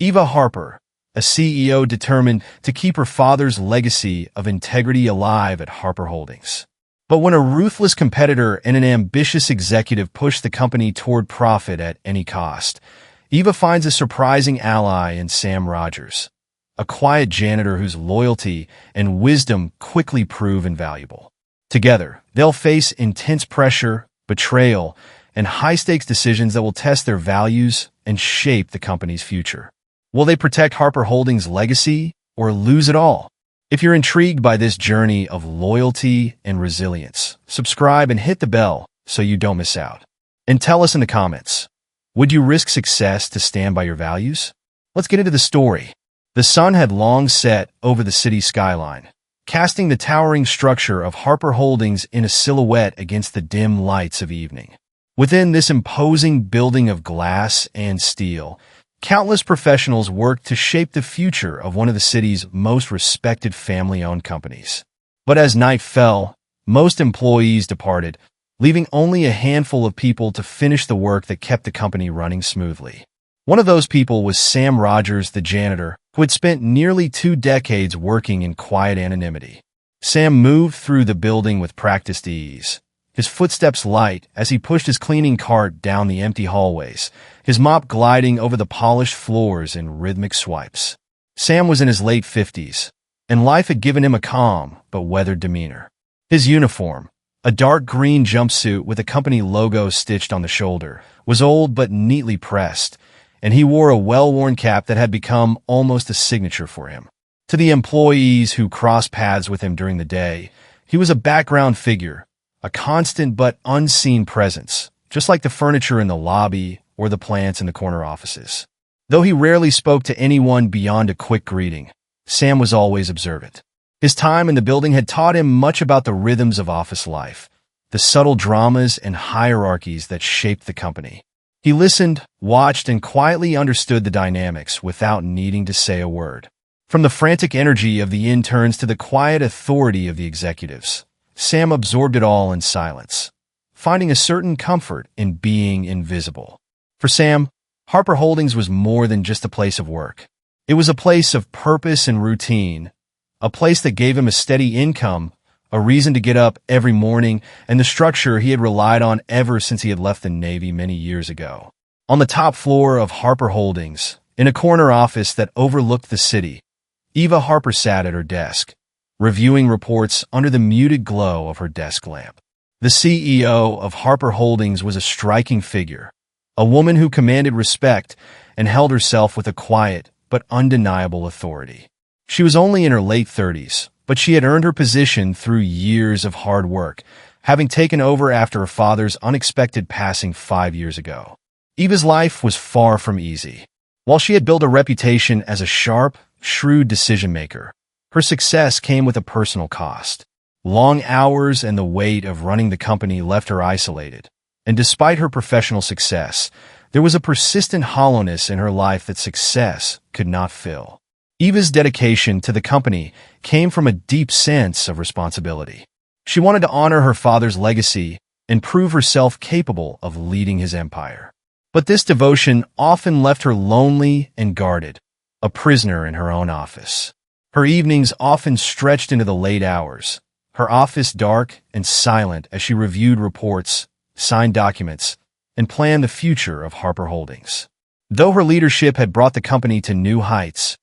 Eva Harper, a CEO determined to keep her father's legacy of integrity alive at Harper Holdings. But when a ruthless competitor and an ambitious executive push the company toward profit at any cost, Eva finds a surprising ally in Sam Rogers, a quiet janitor whose loyalty and wisdom quickly prove invaluable. Together, they'll face intense pressure, betrayal, and high-stakes decisions that will test their values and shape the company's future. Will they protect Harper Holdings' legacy or lose it all? If you're intrigued by this journey of loyalty and resilience, subscribe and hit the bell so you don't miss out. And tell us in the comments, would you risk success to stand by your values? Let's get into the story. The sun had long set over the city skyline, casting the towering structure of Harper Holdings in a silhouette against the dim lights of evening. Within this imposing building of glass and steel, countless professionals worked to shape the future of one of the city's most respected family-owned companies. But as night fell, most employees departed, leaving only a handful of people to finish the work that kept the company running smoothly. One of those people was Sam Rogers, the janitor, who had spent nearly 2 decades working in quiet anonymity. Sam moved through the building with practiced ease, his footsteps light as he pushed his cleaning cart down the empty hallways, his mop gliding over the polished floors in rhythmic swipes. Sam was in his late 50s, and life had given him a calm but weathered demeanor. His uniform, a dark green jumpsuit with a company logo stitched on the shoulder, was old but neatly pressed, and he wore a well-worn cap that had become almost a signature for him. To the employees who crossed paths with him during the day, he was a background figure, a constant but unseen presence, just like the furniture in the lobby or the plants in the corner offices. Though he rarely spoke to anyone beyond a quick greeting, Sam was always observant. His time in the building had taught him much about the rhythms of office life, the subtle dramas and hierarchies that shaped the company. He listened, watched, and quietly understood the dynamics without needing to say a word. From the frantic energy of the interns to the quiet authority of the executives, Sam absorbed it all in silence, finding a certain comfort in being invisible. For Sam, Harper Holdings was more than just a place of work. It was a place of purpose and routine, a place that gave him a steady income, a reason to get up every morning, and the structure he had relied on ever since he had left the Navy many years ago. On the top floor of Harper Holdings, in a corner office that overlooked the city, Eva Harper sat at her desk, reviewing reports under the muted glow of her desk lamp. The CEO of Harper Holdings was a striking figure, a woman who commanded respect and held herself with a quiet but undeniable authority. She was only in her late 30s, but she had earned her position through years of hard work, having taken over after her father's unexpected passing 5 years ago. Eva's life was far from easy. While she had built a reputation as a sharp, shrewd decision-maker, her success came with a personal cost. Long hours and the weight of running the company left her isolated, and despite her professional success, there was a persistent hollowness in her life that success could not fill. Eva's dedication to the company came from a deep sense of responsibility. She wanted to honor her father's legacy and prove herself capable of leading his empire. But this devotion often left her lonely and guarded, a prisoner in her own office. Her evenings often stretched into the late hours, her office dark and silent as she reviewed reports, signed documents, and planned the future of Harper Holdings. Though her leadership had brought the company to new heights,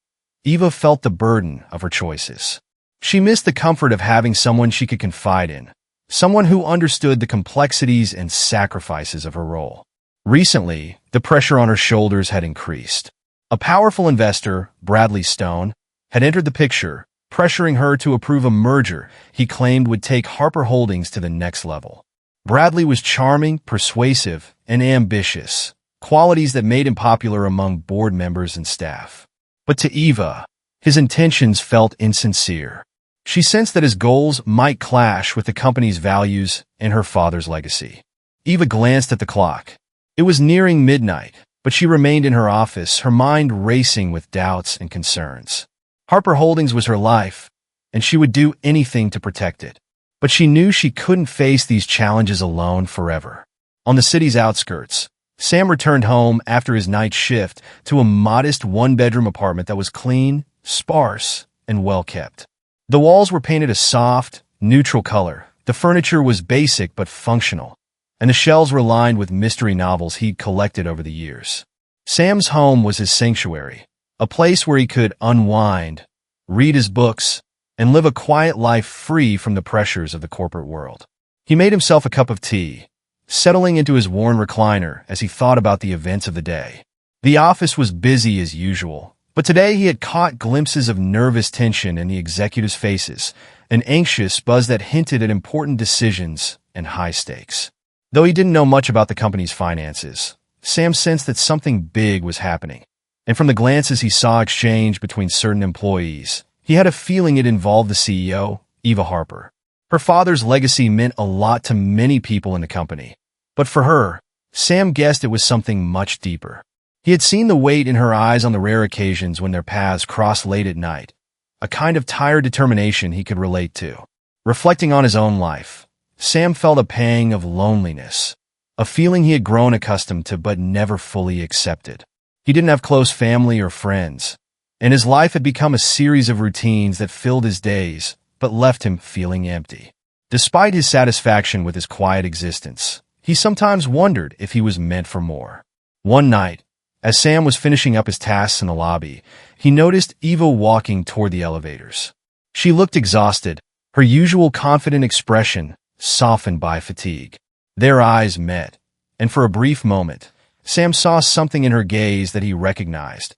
Eva felt the burden of her choices. She missed the comfort of having someone she could confide in, someone who understood the complexities and sacrifices of her role. Recently, the pressure on her shoulders had increased. A powerful investor, Bradley Stone, had entered the picture, pressuring her to approve a merger he claimed would take Harper Holdings to the next level. Bradley was charming, persuasive, and ambitious, qualities that made him popular among board members and staff. But to Eva, his intentions felt insincere. She sensed that his goals might clash with the company's values and her father's legacy. Eva glanced at the clock. It was nearing midnight, but she remained in her office, her mind racing with doubts and concerns. Harper Holdings was her life, and she would do anything to protect it. But she knew she couldn't face these challenges alone forever. On the city's outskirts, Sam returned home after his night shift to a modest one-bedroom apartment that was clean, sparse, and well-kept. The walls were painted a soft, neutral color. The furniture was basic but functional, and the shelves were lined with mystery novels he'd collected over the years. Sam's home was his sanctuary, a place where he could unwind, read his books, and live a quiet life free from the pressures of the corporate world. He made himself a cup of tea, settling into his worn recliner as he thought about the events of the day. The office was busy as usual, but today he had caught glimpses of nervous tension in the executives' faces, an anxious buzz that hinted at important decisions and high stakes. Though he didn't know much about the company's finances, Sam sensed that something big was happening, and from the glances he saw exchanged between certain employees, he had a feeling it involved the CEO, Eva Harper. Her father's legacy meant a lot to many people in the company, but for her, Sam guessed it was something much deeper. He had seen the weight in her eyes on the rare occasions when their paths crossed late at night, a kind of tired determination he could relate to. Reflecting on his own life, Sam felt a pang of loneliness, a feeling he had grown accustomed to but never fully accepted. He didn't have close family or friends, and his life had become a series of routines that filled his days but left him feeling empty. Despite his satisfaction with his quiet existence, he sometimes wondered if he was meant for more. One night, as Sam was finishing up his tasks in the lobby, he noticed Eva walking toward the elevators. She looked exhausted, her usual confident expression softened by fatigue. Their eyes met, and for a brief moment, Sam saw something in her gaze that he recognized,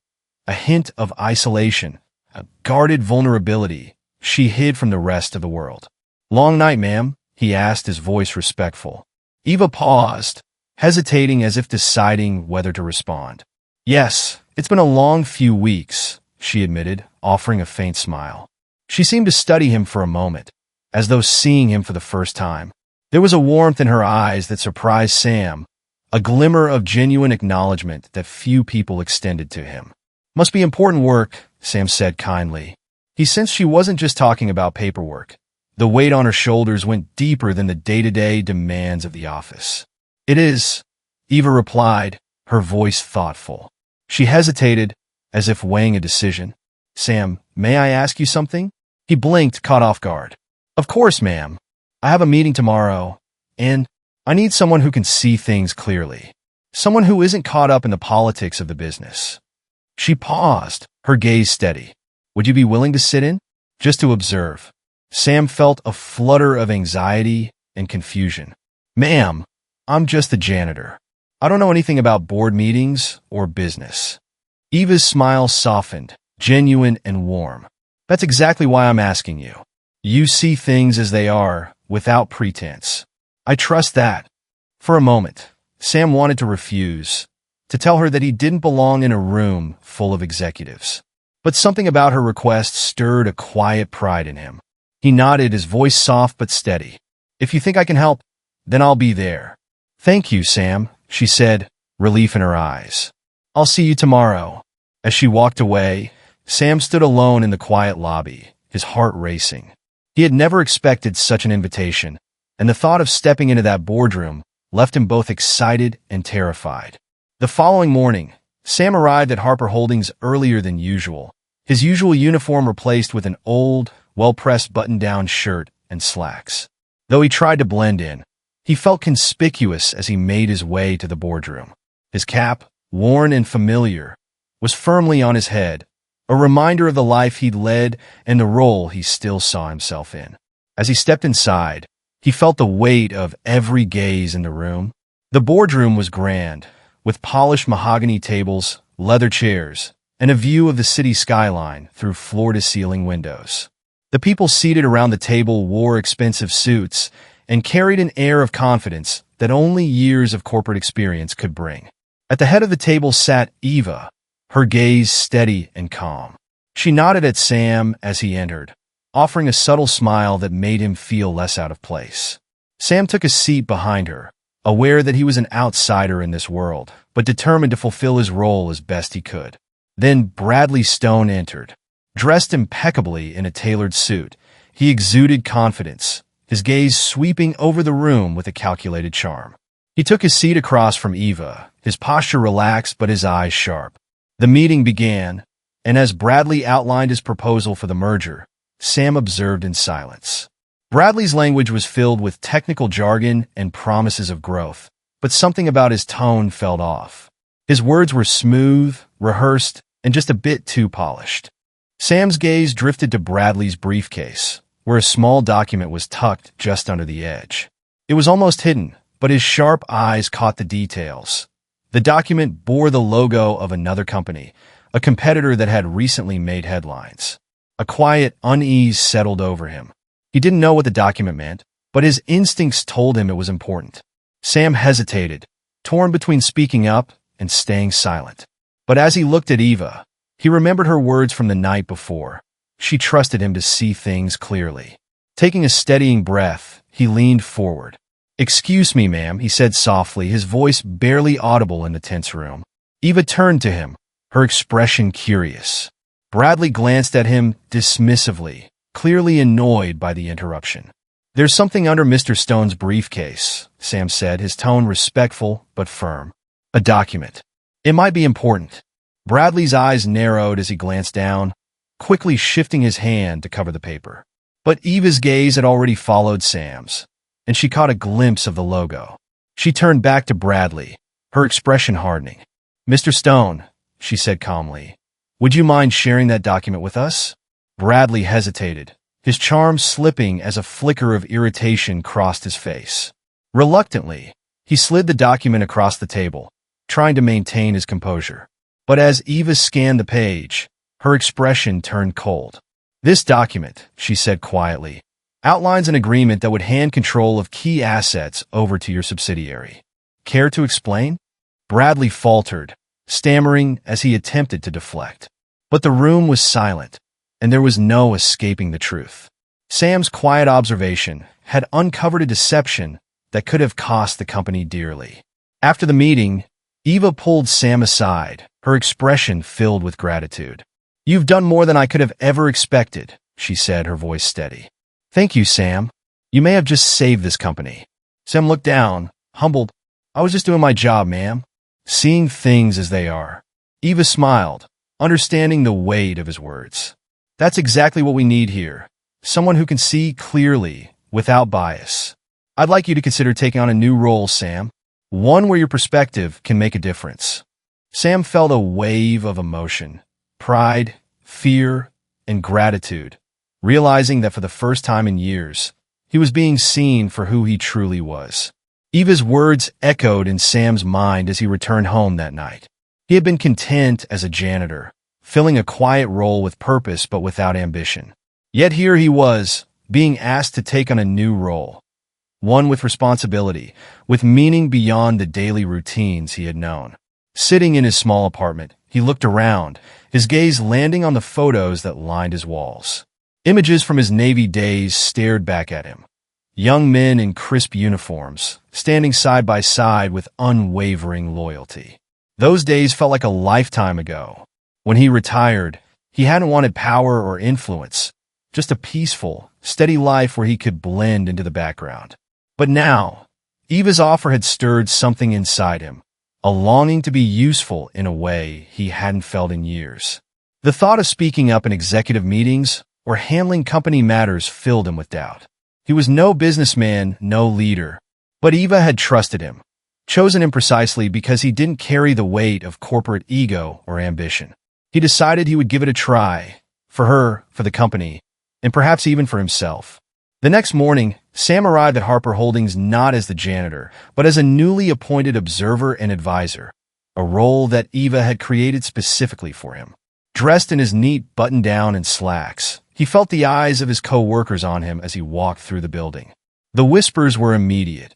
a hint of isolation, a guarded vulnerability she hid from the rest of the world. "Long night, ma'am?" he asked, his voice respectful. Eva paused, hesitating as if deciding whether to respond. "Yes, it's been a long few weeks," she admitted, offering a faint smile. She seemed to study him for a moment, as though seeing him for the first time. There was a warmth in her eyes that surprised Sam, a glimmer of genuine acknowledgement that few people extended to him. "Must be important work," Sam said kindly. He sensed she wasn't just talking about paperwork. The weight on her shoulders went deeper than the day-to-day demands of the office. "It is," Eva replied, her voice thoughtful. She hesitated, as if weighing a decision. "Sam, may I ask you something?" He blinked, caught off guard. "Of course, ma'am. I have a meeting tomorrow, and I need someone who can see things clearly. Someone who isn't caught up in the politics of the business." She paused, her gaze steady. "Would you be willing to sit in? Just to observe?" Sam felt a flutter of anxiety and confusion. "Ma'am, I'm just the janitor. I don't know anything about board meetings or business." Eva's smile softened, genuine and warm. "That's exactly why I'm asking you. You see things as they are, without pretense. I trust that." For a moment, Sam wanted to refuse, to tell her that he didn't belong in a room full of executives. But something about her request stirred a quiet pride in him. He nodded, his voice soft but steady. "If you think I can help, then I'll be there." "Thank you, Sam," she said, relief in her eyes. "I'll see you tomorrow." As she walked away, Sam stood alone in the quiet lobby, his heart racing. He had never expected such an invitation, and the thought of stepping into that boardroom left him both excited and terrified. The following morning, Sam arrived at Harper Holdings earlier than usual, his usual uniform replaced with an old, well-pressed button-down shirt and slacks. Though he tried to blend in, he felt conspicuous as he made his way to the boardroom. His cap, worn and familiar, was firmly on his head, a reminder of the life he'd led and the role he still saw himself in. As he stepped inside, he felt the weight of every gaze in the room. The boardroom was grand, with polished mahogany tables, leather chairs, and a view of the city skyline through floor-to-ceiling windows. The people seated around the table wore expensive suits and carried an air of confidence that only years of corporate experience could bring. At the head of the table sat Eva, her gaze steady and calm. She nodded at Sam as he entered, offering a subtle smile that made him feel less out of place. Sam took a seat behind her, aware that he was an outsider in this world, but determined to fulfill his role as best he could. Then Bradley Stone entered. Dressed impeccably in a tailored suit, he exuded confidence, his gaze sweeping over the room with a calculated charm. He took his seat across from Eva, his posture relaxed but his eyes sharp. The meeting began, and as Bradley outlined his proposal for the merger, Sam observed in silence. Bradley's language was filled with technical jargon and promises of growth, but something about his tone felt off. His words were smooth, rehearsed, and just a bit too polished. Sam's gaze drifted to Bradley's briefcase, where a small document was tucked just under the edge. It was almost hidden, but his sharp eyes caught the details. The document bore the logo of another company, a competitor that had recently made headlines. A quiet unease settled over him. He didn't know what the document meant, but his instincts told him it was important. Sam hesitated, torn between speaking up and staying silent. But as he looked at Eva, he remembered her words from the night before. She trusted him to see things clearly. Taking a steadying breath, he leaned forward. "Excuse me, ma'am," he said softly, his voice barely audible in the tense room. Eva turned to him, her expression curious. Bradley glanced at him dismissively, clearly annoyed by the interruption. "There's something under Mr. Stone's briefcase," Sam said, his tone respectful but firm. "A document. It might be important." Bradley's eyes narrowed as he glanced down, quickly shifting his hand to cover the paper. But Eva's gaze had already followed Sam's, and she caught a glimpse of the logo. She turned back to Bradley, her expression hardening. "Mr. Stone," she said calmly, "would you mind sharing that document with us?" Bradley hesitated, his charm slipping as a flicker of irritation crossed his face. Reluctantly, he slid the document across the table, trying to maintain his composure. But as Eva scanned the page, her expression turned cold. "This document," she said quietly, "outlines an agreement that would hand control of key assets over to your subsidiary. Care to explain?" Bradley faltered, stammering as he attempted to deflect. But the room was silent, and there was no escaping the truth. Sam's quiet observation had uncovered a deception that could have cost the company dearly. After the meeting, Eva pulled Sam aside, her expression filled with gratitude. "You've done more than I could have ever expected," she said, her voice steady. "Thank you, Sam. You may have just saved this company." Sam looked down, humbled. "I was just doing my job, ma'am. Seeing things as they are." Eva smiled, understanding the weight of his words. "That's exactly what we need here. Someone who can see clearly, without bias. I'd like you to consider taking on a new role, Sam. One where your perspective can make a difference." Sam felt a wave of emotion, pride, fear, and gratitude, realizing that for the first time in years, he was being seen for who he truly was. Eva's words echoed in Sam's mind as he returned home that night. He had been content as a janitor, filling a quiet role with purpose but without ambition. Yet here he was, being asked to take on a new role, one with responsibility, with meaning beyond the daily routines he had known. Sitting in his small apartment, he looked around, his gaze landing on the photos that lined his walls. Images from his Navy days stared back at him. Young men in crisp uniforms, standing side by side with unwavering loyalty. Those days felt like a lifetime ago. When he retired, he hadn't wanted power or influence, just a peaceful, steady life where he could blend into the background. But now, Eva's offer had stirred something inside him, a longing to be useful in a way he hadn't felt in years. The thought of speaking up in executive meetings or handling company matters filled him with doubt. He was no businessman, no leader, but Eva had trusted him, chosen him precisely because he didn't carry the weight of corporate ego or ambition. He decided he would give it a try, for her, for the company, and perhaps even for himself. The next morning, Sam arrived at Harper Holdings not as the janitor, but as a newly appointed observer and advisor, a role that Eva had created specifically for him. Dressed in his neat button-down and slacks, he felt the eyes of his co-workers on him as he walked through the building. The whispers were immediate.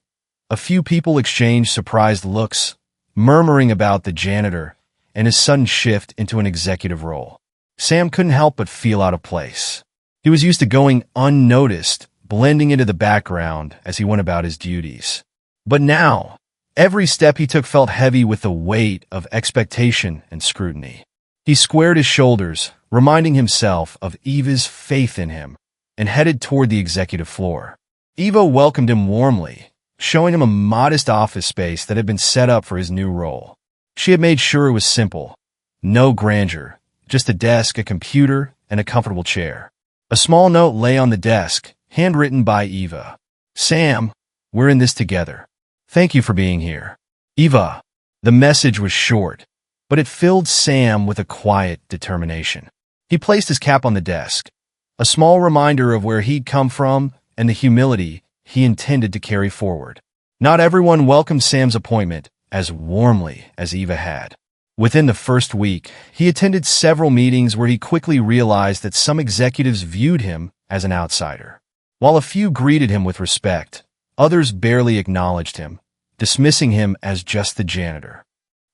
A few people exchanged surprised looks, murmuring about the janitor and his sudden shift into an executive role. Sam couldn't help but feel out of place. He was used to going unnoticed, blending into the background as he went about his duties. But now, every step he took felt heavy with the weight of expectation and scrutiny. He squared his shoulders, reminding himself of Eva's faith in him, and headed toward the executive floor. Eva welcomed him warmly, showing him a modest office space that had been set up for his new role. She had made sure it was simple. No grandeur, just a desk, a computer, and a comfortable chair. A small note lay on the desk, handwritten by Eva. "Sam, we're in this together. Thank you for being here. Eva." The message was short, but it filled Sam with a quiet determination. He placed his cap on the desk, a small reminder of where he'd come from and the humility he intended to carry forward. Not everyone welcomed Sam's appointment as warmly as Eva had. Within the first week, he attended several meetings where he quickly realized that some executives viewed him as an outsider. While a few greeted him with respect, others barely acknowledged him, dismissing him as just the janitor.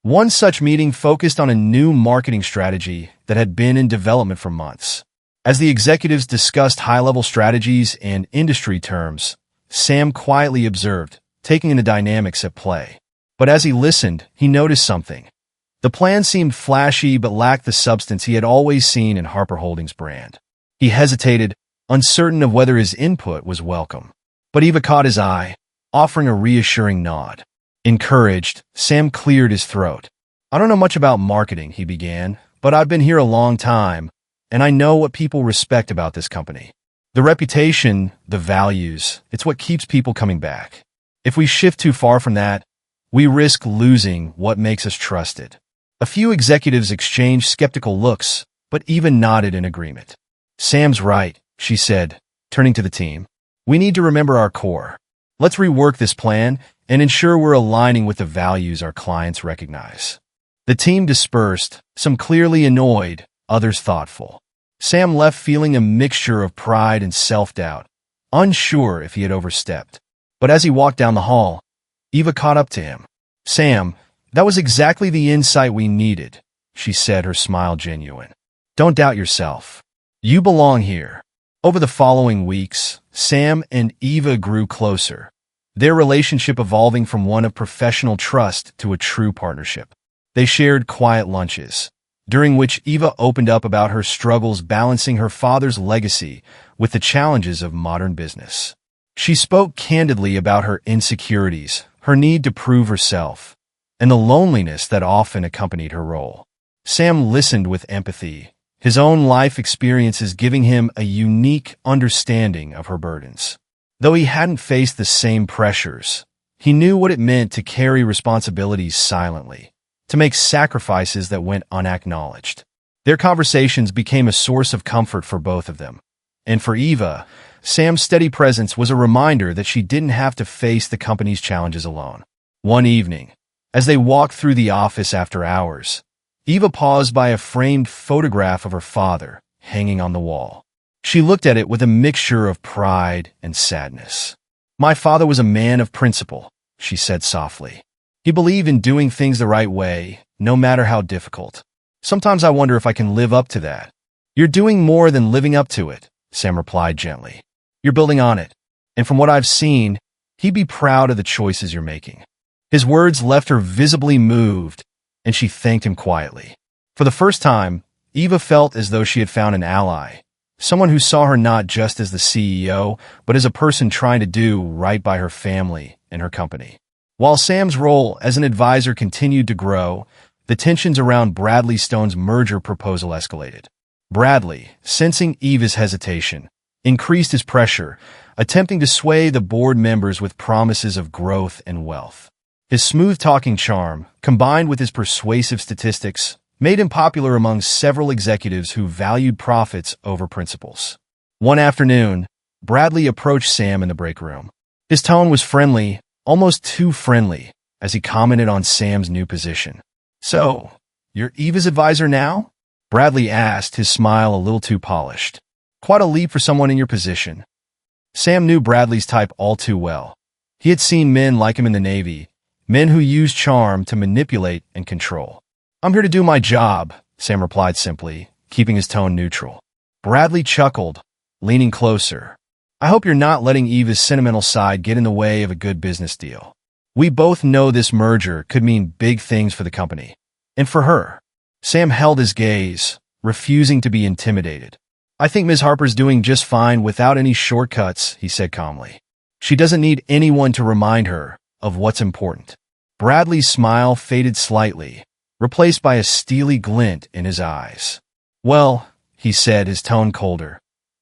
One such meeting focused on a new marketing strategy that had been in development for months. As the executives discussed high-level strategies and industry terms, Sam quietly observed, taking in the dynamics at play. But as he listened, he noticed something. The plan seemed flashy but lacked the substance he had always seen in Harper Holdings' brand. He hesitated, uncertain of whether his input was welcome. But Eva caught his eye, offering a reassuring nod. Encouraged, Sam cleared his throat. "I don't know much about marketing," he began, "but I've been here a long time, and I know what people respect about this company. The reputation, the values, it's what keeps people coming back. If we shift too far from that, we risk losing what makes us trusted." A few executives exchanged skeptical looks, but Eva nodded in agreement. "Sam's right," she said, turning to the team. "We need to remember our core. Let's rework this plan and ensure we're aligning with the values our clients recognize." The team dispersed, some clearly annoyed, others thoughtful. Sam left feeling a mixture of pride and self-doubt, unsure if he had overstepped. But as he walked down the hall, Eva caught up to him. "Sam, that was exactly the insight we needed," she said, her smile genuine. "Don't doubt yourself. You belong here." Over the following weeks, Sam and Eva grew closer, their relationship evolving from one of professional trust to a true partnership. They shared quiet lunches, during which Eva opened up about her struggles balancing her father's legacy with the challenges of modern business. She spoke candidly about her insecurities, her need to prove herself, and the loneliness that often accompanied her role. Sam listened with empathy, his own life experiences giving him a unique understanding of her burdens. Though he hadn't faced the same pressures, he knew what it meant to carry responsibilities silently, to make sacrifices that went unacknowledged. Their conversations became a source of comfort for both of them. And for Eva, Sam's steady presence was a reminder that she didn't have to face the company's challenges alone. One evening, as they walked through the office after hours, Eva paused by a framed photograph of her father hanging on the wall. She looked at it with a mixture of pride and sadness. "My father was a man of principle," she said softly. "He believed in doing things the right way, no matter how difficult. Sometimes I wonder if I can live up to that." "You're doing more than living up to it," Sam replied gently. "You're building on it. And from what I've seen, he'd be proud of the choices you're making." His words left her visibly moved, and she thanked him quietly. For the first time, Eva felt as though she had found an ally, someone who saw her not just as the CEO, but as a person trying to do right by her family and her company. While Sam's role as an advisor continued to grow, the tensions around Bradley Stone's merger proposal escalated. Bradley, sensing Eva's hesitation, increased his pressure, attempting to sway the board members with promises of growth and wealth. His smooth-talking charm, combined with his persuasive statistics, made him popular among several executives who valued profits over principles. One afternoon, Bradley approached Sam in the break room. His tone was friendly, almost too friendly, as he commented on Sam's new position. "So, you're Eva's advisor now?" Bradley asked, his smile a little too polished. "Quite a leap for someone in your position." Sam knew Bradley's type all too well. He had seen men like him in the Navy, men who used charm to manipulate and control. "I'm here to do my job," Sam replied simply, keeping his tone neutral. Bradley chuckled, leaning closer. "I hope you're not letting Eva's sentimental side get in the way of a good business deal. We both know this merger could mean big things for the company. And for her." Sam held his gaze, refusing to be intimidated. "I think Ms. Harper's doing just fine without any shortcuts," he said calmly. She doesn't need anyone to remind her of what's important. Bradley's smile faded slightly, replaced by a steely glint in his eyes. Well, he said, his tone colder,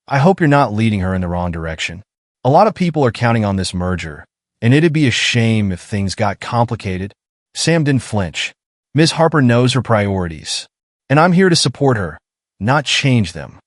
I hope you're not leading her in the wrong direction. A lot of people are counting on this merger, and it'd be a shame if things got complicated. Sam didn't flinch. Ms. Harper knows her priorities, and I'm here to support her, not change them.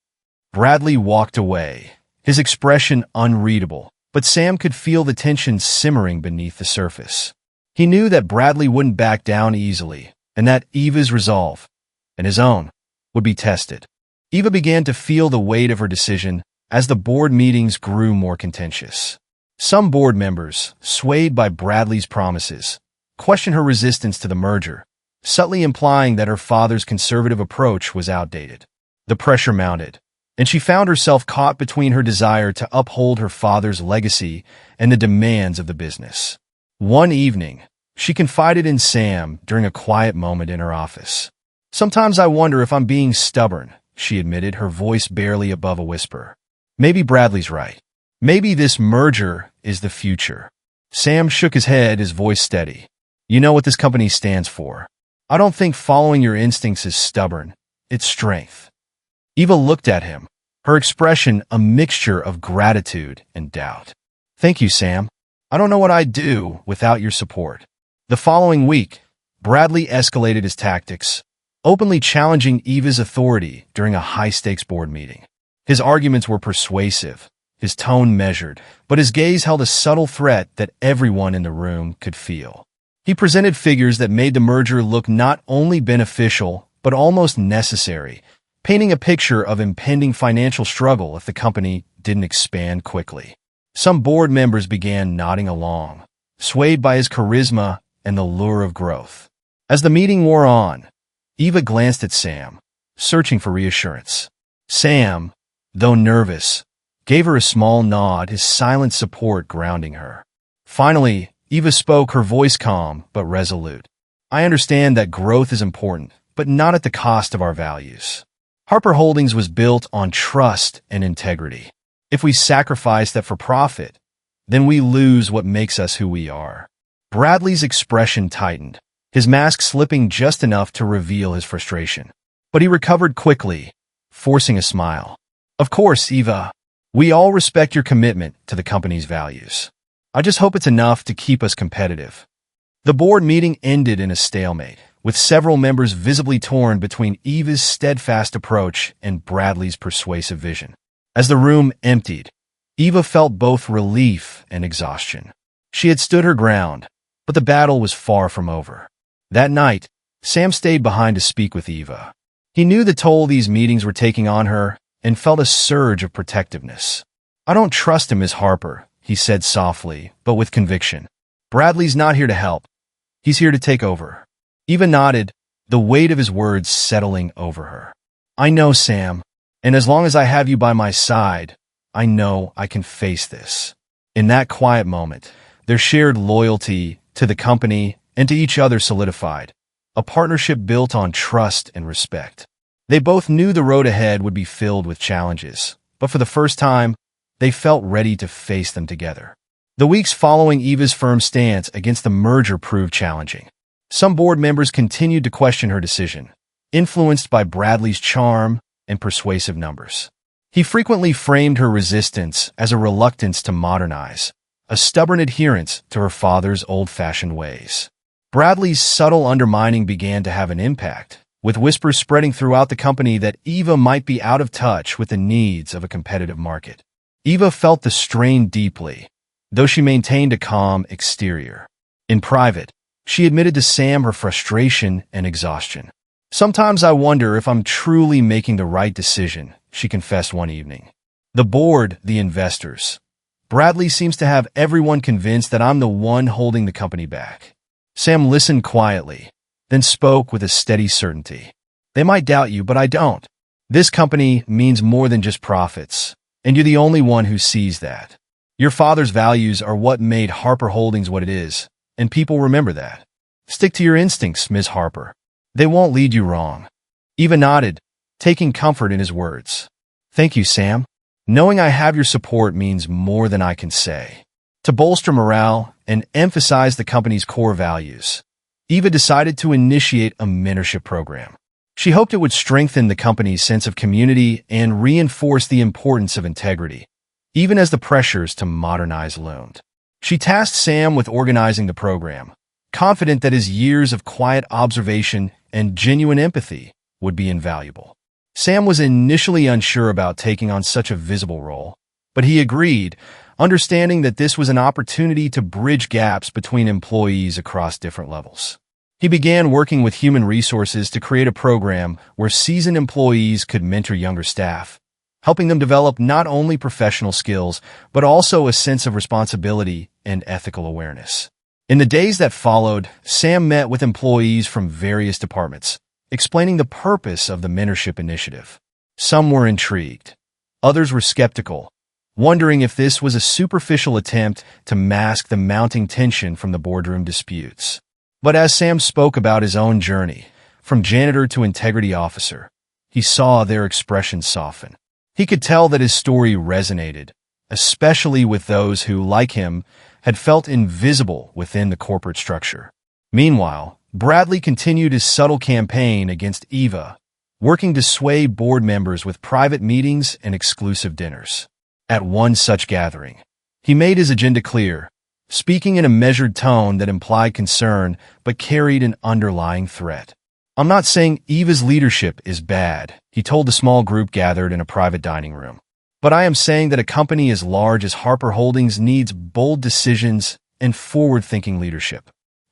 Bradley walked away, his expression unreadable, but Sam could feel the tension simmering beneath the surface. He knew that Bradley wouldn't back down easily, and that Eva's resolve, and his own, would be tested. Eva began to feel the weight of her decision as the board meetings grew more contentious. Some board members, swayed by Bradley's promises, questioned her resistance to the merger, subtly implying that her father's conservative approach was outdated. The pressure mounted, and she found herself caught between her desire to uphold her father's legacy and the demands of the business. One evening, she confided in Sam during a quiet moment in her office. Sometimes I wonder if I'm being stubborn, she admitted, her voice barely above a whisper. Maybe Bradley's right. Maybe this merger is the future. Sam shook his head, his voice steady. You know what this company stands for. I don't think following your instincts is stubborn. It's strength. Eva looked at him, her expression a mixture of gratitude and doubt. Thank you, Sam. I don't know what I'd do without your support. The following week, Bradley escalated his tactics, openly challenging Eva's authority during a high-stakes board meeting. His arguments were persuasive, his tone measured, but his gaze held a subtle threat that everyone in the room could feel. He presented figures that made the merger look not only beneficial, but almost necessary, painting a picture of impending financial struggle if the company didn't expand quickly. Some board members began nodding along, swayed by his charisma and the lure of growth. As the meeting wore on, Eva glanced at Sam, searching for reassurance. Sam, though nervous, gave her a small nod, his silent support grounding her. Finally, Eva spoke, her voice calm but resolute. I understand that growth is important, but not at the cost of our values. Harper Holdings was built on trust and integrity. If we sacrifice that for profit, then we lose what makes us who we are. Bradley's expression tightened, his mask slipping just enough to reveal his frustration. But he recovered quickly, forcing a smile. Of course, Eva. We all respect your commitment to the company's values. I just hope it's enough to keep us competitive. The board meeting ended in a stalemate, with several members visibly torn between Eva's steadfast approach and Bradley's persuasive vision. As the room emptied, Eva felt both relief and exhaustion. She had stood her ground, but the battle was far from over. That night, Sam stayed behind to speak with Eva. He knew the toll these meetings were taking on her and felt a surge of protectiveness. I don't trust him, Ms. Harper, he said softly, but with conviction. Bradley's not here to help. He's here to take over. Eva nodded, the weight of his words settling over her. I know, Sam, and as long as I have you by my side, I know I can face this. In that quiet moment, their shared loyalty to the company and to each other solidified, a partnership built on trust and respect. They both knew the road ahead would be filled with challenges, but for the first time, they felt ready to face them together. The weeks following Eva's firm stance against the merger proved challenging. Some board members continued to question her decision, influenced by Bradley's charm and persuasive numbers. He frequently framed her resistance as a reluctance to modernize, a stubborn adherence to her father's old-fashioned ways. Bradley's subtle undermining began to have an impact, with whispers spreading throughout the company that Eva might be out of touch with the needs of a competitive market. Eva felt the strain deeply, though she maintained a calm exterior. In private, she admitted to Sam her frustration and exhaustion. Sometimes I wonder if I'm truly making the right decision, she confessed one evening. The board, the investors. Bradley seems to have everyone convinced that I'm the one holding the company back. Sam listened quietly, then spoke with a steady certainty. They might doubt you, but I don't. This company means more than just profits, and you're the only one who sees that. Your father's values are what made Harper Holdings what it is, and people remember that. Stick to your instincts, Ms. Harper. They won't lead you wrong. Eva nodded, taking comfort in his words. Thank you, Sam. Knowing I have your support means more than I can say. To bolster morale and emphasize the company's core values, Eva decided to initiate a mentorship program. She hoped it would strengthen the company's sense of community and reinforce the importance of integrity, even as the pressures to modernize loomed. She tasked Sam with organizing the program, confident that his years of quiet observation and genuine empathy would be invaluable. Sam was initially unsure about taking on such a visible role, but he agreed, understanding that this was an opportunity to bridge gaps between employees across different levels. He began working with human resources to create a program where seasoned employees could mentor younger staff, helping them develop not only professional skills, but also a sense of responsibility and ethical awareness. In the days that followed, Sam met with employees from various departments, explaining the purpose of the mentorship initiative. Some were intrigued. Others were skeptical, wondering if this was a superficial attempt to mask the mounting tension from the boardroom disputes. But as Sam spoke about his own journey, from janitor to integrity officer, he saw their expressions soften. He could tell that his story resonated, especially with those who, like him, had felt invisible within the corporate structure. Meanwhile, Bradley continued his subtle campaign against Eva, working to sway board members with private meetings and exclusive dinners. At one such gathering, he made his agenda clear, speaking in a measured tone that implied concern but carried an underlying threat. "I'm not saying Eva's leadership is bad," he told the small group gathered in a private dining room. "But I am saying that a company as large as Harper Holdings needs bold decisions and forward-thinking leadership.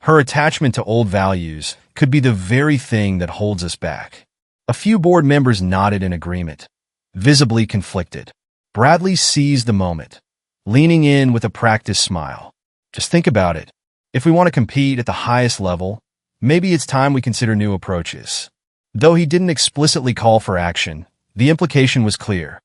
Her attachment to old values could be the very thing that holds us back." A few board members nodded in agreement, visibly conflicted. Bradley seized the moment, leaning in with a practiced smile. "Just think about it. If we want to compete at the highest level, maybe it's time we consider new approaches." Though he didn't explicitly call for action, the implication was clear.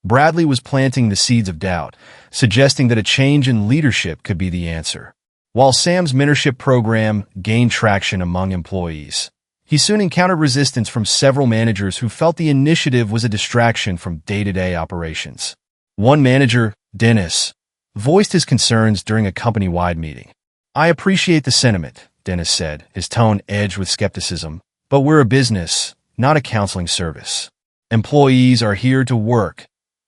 Bradley was planting the seeds of doubt, suggesting that a change in leadership could be the answer. While Sam's mentorship program gained traction among employees, he soon encountered resistance from several managers who felt the initiative was a distraction from day-to-day operations. One manager, Dennis, voiced his concerns during a company-wide meeting. "I appreciate the sentiment," Dennis said, his tone edged with skepticism, "but we're a business, not a counseling service. Employees are here to work,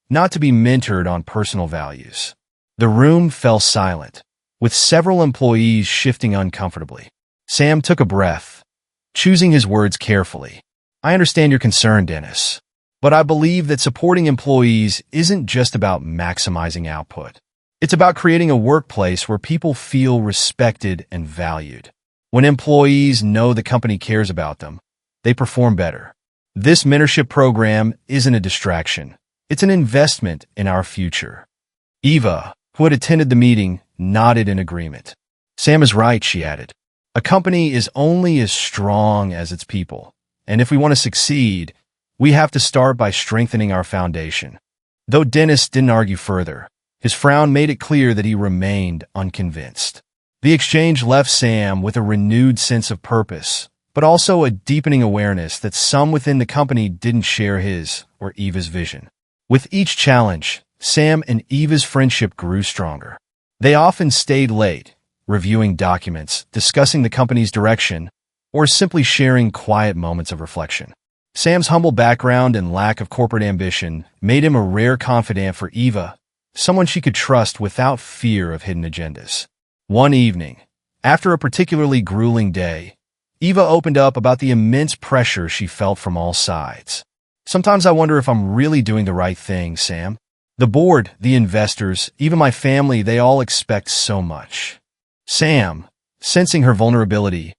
not to be mentored on personal values." The room fell silent, with several employees shifting uncomfortably. Sam took a breath, choosing his words carefully. "I understand your concern, Dennis, but I believe that supporting employees isn't just about maximizing output. It's about creating a workplace where people feel respected and valued. When employees know the company cares about them, they perform better. This mentorship program isn't a distraction. It's an investment in our future." Eva, who had attended the meeting, nodded in agreement. "Sam is right," she added. "A company is only as strong as its people, and if we want to succeed, we have to start by strengthening our foundation." Though Dennis didn't argue further, his frown made it clear that he remained unconvinced. The exchange left Sam with a renewed sense of purpose, but also a deepening awareness that some within the company didn't share his or Eva's vision. With each challenge, Sam and Eva's friendship grew stronger. They often stayed late, reviewing documents, discussing the company's direction, or simply sharing quiet moments of reflection. Sam's humble background and lack of corporate ambition made him a rare confidant for Eva, someone she could trust without fear of hidden agendas. One evening, after a particularly grueling day, Eva opened up about the immense pressure she felt from all sides. "Sometimes I wonder if I'm really doing the right thing, Sam. The board, the investors, even my family, they all expect so much." Sam, sensing her vulnerability,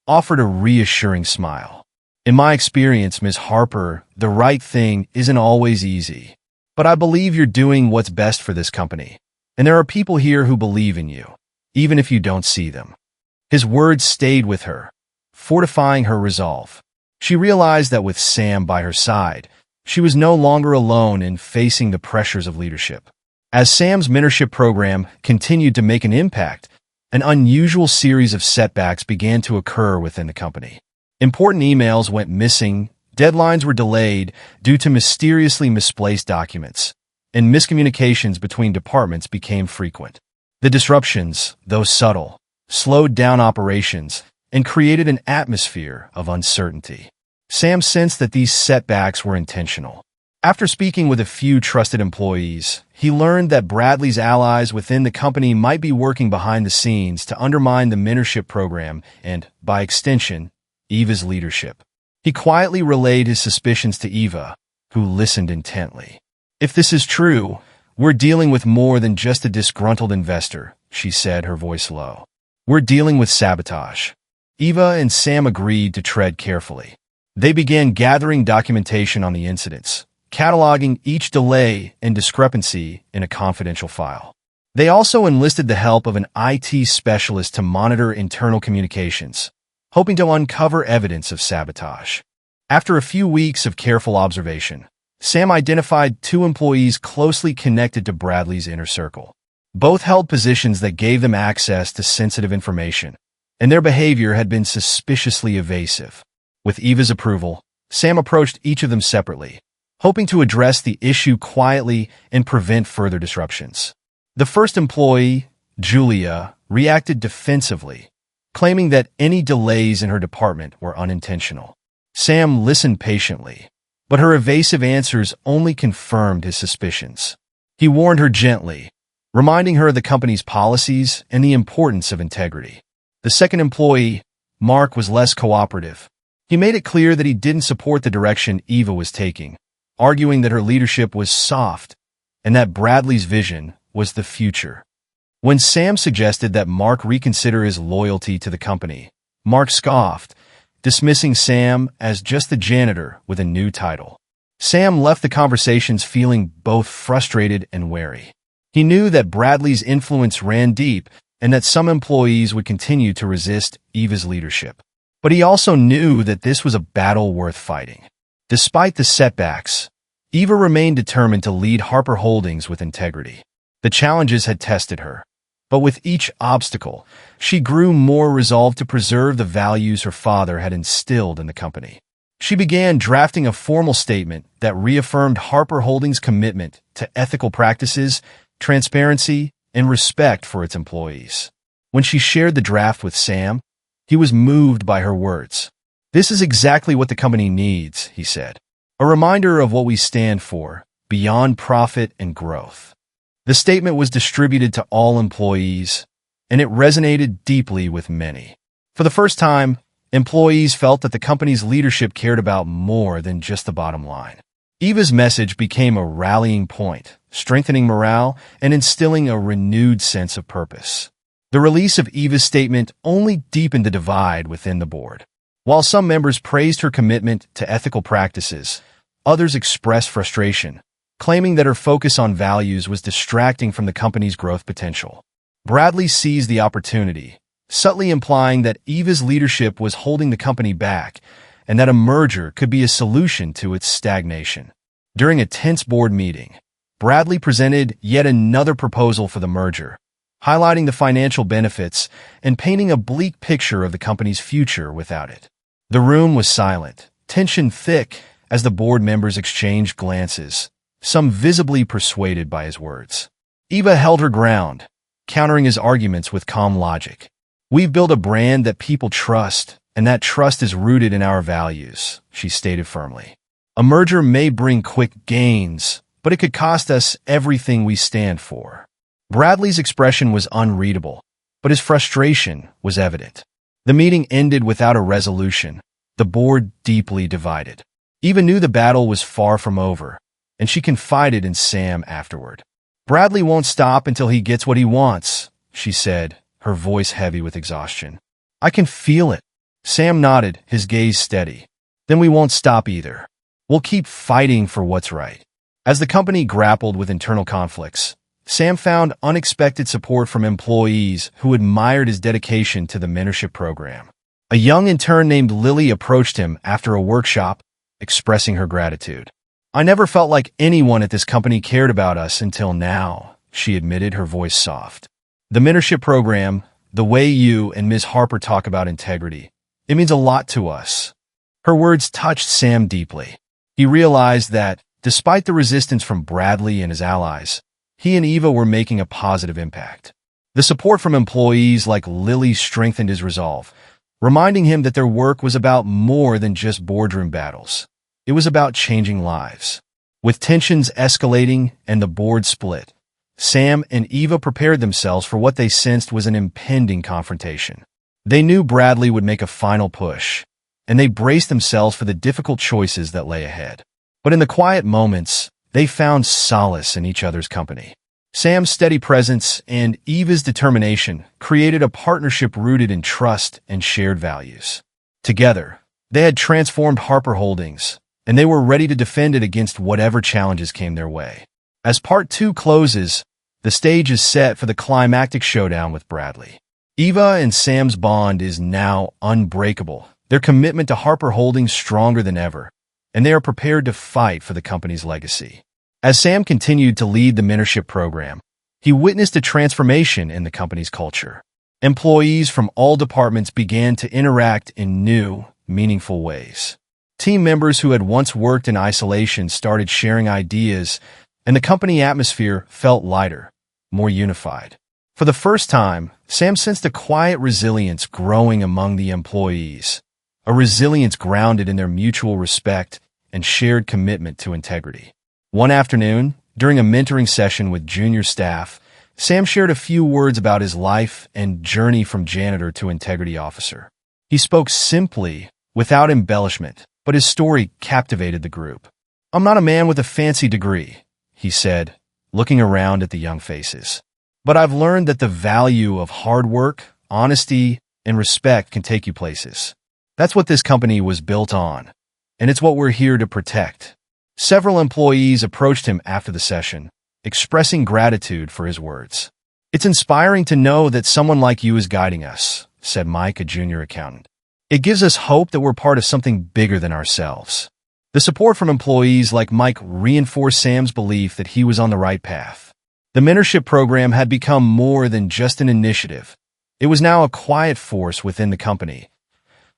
offered a reassuring smile. "In my experience, Ms. Harper, the right thing isn't always easy. But I believe you're doing what's best for this company. And there are people here who believe in you, even if you don't see them." His words stayed with her, fortifying her resolve. She realized that with Sam by her side, she was no longer alone in facing the pressures of leadership. As Sam's mentorship program continued to make an impact, an unusual series of setbacks began to occur within the company. Important emails went missing, deadlines were delayed due to mysteriously misplaced documents, and miscommunications between departments became frequent. The disruptions, though subtle, slowed down operations and created an atmosphere of uncertainty. Sam sensed that these setbacks were intentional. After speaking with a few trusted employees, he learned that Bradley's allies within the company might be working behind the scenes to undermine the mentorship program and, by extension, Eva's leadership. He quietly relayed his suspicions to Eva, who listened intently. "If this is true, we're dealing with more than just a disgruntled investor," she said, her voice low. "We're dealing with sabotage." Eva and Sam agreed to tread carefully. They began gathering documentation on the incidents, cataloging each delay and discrepancy in a confidential file. They also enlisted the help of an IT specialist to monitor internal communications, hoping to uncover evidence of sabotage. After a few weeks of careful observation, Sam identified two employees closely connected to Bradley's inner circle. Both held positions that gave them access to sensitive information, and their behavior had been suspiciously evasive. With Eva's approval, Sam approached each of them separately, hoping to address the issue quietly and prevent further disruptions. The first employee, Julia, reacted defensively, claiming that any delays in her department were unintentional. Sam listened patiently, but her evasive answers only confirmed his suspicions. He warned her gently, reminding her of the company's policies and the importance of integrity. The second employee, Mark, was less cooperative. He made it clear that he didn't support the direction Eva was taking, arguing that her leadership was soft and that Bradley's vision was the future. When Sam suggested that Mark reconsider his loyalty to the company, Mark scoffed, dismissing Sam as just a janitor with a new title. Sam left the conversations feeling both frustrated and wary. He knew that Bradley's influence ran deep and that some employees would continue to resist Eva's leadership. But he also knew that this was a battle worth fighting. Despite the setbacks, Eva remained determined to lead Harper Holdings with integrity. The challenges had tested her, but with each obstacle, she grew more resolved to preserve the values her father had instilled in the company. She began drafting a formal statement that reaffirmed Harper Holdings' commitment to ethical practices, transparency, and respect for its employees. When she shared the draft with Sam, he was moved by her words. "This is exactly what the company needs," he said. "A reminder of what we stand for, beyond profit and growth." The statement was distributed to all employees, and it resonated deeply with many. For the first time, employees felt that the company's leadership cared about more than just the bottom line. Eva's message became a rallying point, strengthening morale and instilling a renewed sense of purpose. The release of Eva's statement only deepened the divide within the board. While some members praised her commitment to ethical practices, others expressed frustration, claiming that her focus on values was distracting from the company's growth potential. Bradley seized the opportunity, subtly implying that Eva's leadership was holding the company back and that a merger could be a solution to its stagnation. During a tense board meeting, Bradley presented yet another proposal for the merger, highlighting the financial benefits and painting a bleak picture of the company's future without it. The room was silent, tension thick, as the board members exchanged glances, some visibly persuaded by his words. Eva held her ground, countering his arguments with calm logic. "We've built a brand that people trust, and that trust is rooted in our values," she stated firmly. "A merger may bring quick gains, but it could cost us everything we stand for." Bradley's expression was unreadable, but his frustration was evident. The meeting ended without a resolution, the board deeply divided. Eva knew the battle was far from over, and she confided in Sam afterward. "Bradley won't stop until he gets what he wants," she said, her voice heavy with exhaustion. "I can feel it." Sam nodded, his gaze steady. "Then we won't stop either. We'll keep fighting for what's right." As the company grappled with internal conflicts, Sam found unexpected support from employees who admired his dedication to the mentorship program. A young intern named Lily approached him after a workshop, expressing her gratitude. "I never felt like anyone at this company cared about us until now," she admitted, her voice soft. "The mentorship program, the way you and Ms. Harper talk about integrity, it means a lot to us." Her words touched Sam deeply. He realized that, despite the resistance from Bradley and his allies, he and Eva were making a positive impact. The support from employees like Lily strengthened his resolve, reminding him that their work was about more than just boardroom battles. It was about changing lives. With tensions escalating and the board split, Sam and Eva prepared themselves for what they sensed was an impending confrontation. They knew Bradley would make a final push, and they braced themselves for the difficult choices that lay ahead. But in the quiet moments, they found solace in each other's company. Sam's steady presence and Eva's determination created a partnership rooted in trust and shared values. Together, they had transformed Harper Holdings, and they were ready to defend it against whatever challenges came their way. As Part 2 closes, the stage is set for the climactic showdown with Bradley. Eva and Sam's bond is now unbreakable, their commitment to Harper Holdings stronger than ever, and they are prepared to fight for the company's legacy. As Sam continued to lead the mentorship program, he witnessed a transformation in the company's culture. Employees from all departments began to interact in new, meaningful ways. Team members who had once worked in isolation started sharing ideas, and the company atmosphere felt lighter, more unified. For the first time, Sam sensed a quiet resilience growing among the employees, a resilience grounded in their mutual respect and shared commitment to integrity. One afternoon, during a mentoring session with junior staff, Sam shared a few words about his life and journey from janitor to integrity officer. He spoke simply, without embellishment, but his story captivated the group. "I'm not a man with a fancy degree," he said, looking around at the young faces. "But I've learned that the value of hard work, honesty, and respect can take you places. That's what this company was built on, and it's what we're here to protect." Several employees approached him after the session, expressing gratitude for his words. "It's inspiring to know that someone like you is guiding us," said Mike, a junior accountant. "It gives us hope that we're part of something bigger than ourselves." The support from employees like Mike reinforced Sam's belief that he was on the right path. The mentorship program had become more than just an initiative. It was now a quiet force within the company,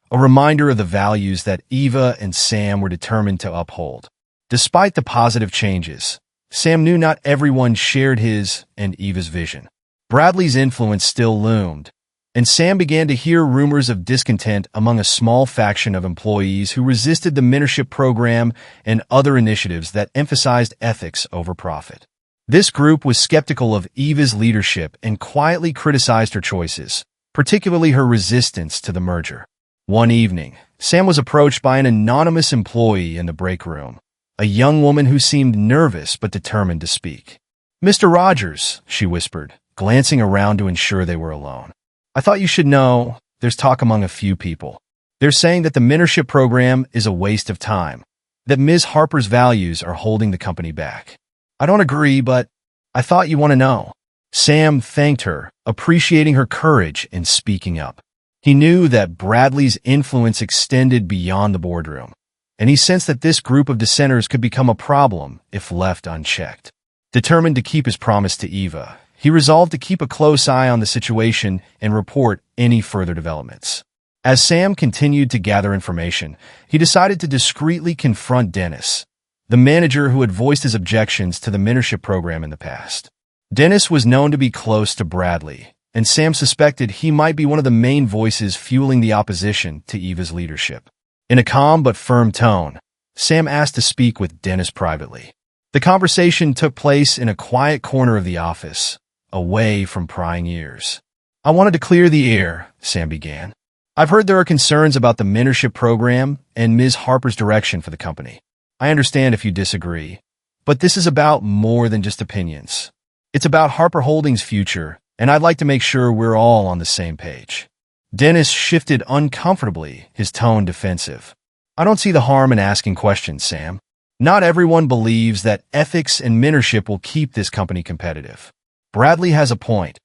a reminder of the values that Eva and Sam were determined to uphold. Despite the positive changes, Sam knew not everyone shared his and Eva's vision. Bradley's influence still loomed, and Sam began to hear rumors of discontent among a small faction of employees who resisted the mentorship program and other initiatives that emphasized ethics over profit. This group was skeptical of Eva's leadership and quietly criticized her choices, particularly her resistance to the merger. One evening, Sam was approached by an anonymous employee in the break room, a young woman who seemed nervous but determined to speak. "Mr. Rogers," she whispered, glancing around to ensure they were alone. "I thought you should know, there's talk among a few people. They're saying that the mentorship program is a waste of time, that Ms. Harper's values are holding the company back. I don't agree, but I thought you want to know." Sam thanked her, appreciating her courage in speaking up. He knew that Bradley's influence extended beyond the boardroom, and he sensed that this group of dissenters could become a problem if left unchecked. Determined to keep his promise to Eva, he resolved to keep a close eye on the situation and report any further developments. As Sam continued to gather information, he decided to discreetly confront Dennis, the manager who had voiced his objections to the mentorship program in the past. Dennis was known to be close to Bradley, and Sam suspected he might be one of the main voices fueling the opposition to Eva's leadership. In a calm but firm tone, Sam asked to speak with Dennis privately. The conversation took place in a quiet corner of the office, away from prying ears. "I wanted to clear the air," Sam began. "I've heard there are concerns about the mentorship program and Ms. Harper's direction for the company. I understand if you disagree, but this is about more than just opinions. It's about Harper Holdings' future, and I'd like to make sure we're all on the same page." Dennis shifted uncomfortably, his tone defensive. "I don't see the harm in asking questions, Sam. Not everyone believes that ethics and mentorship will keep this company competitive. Bradley has a point.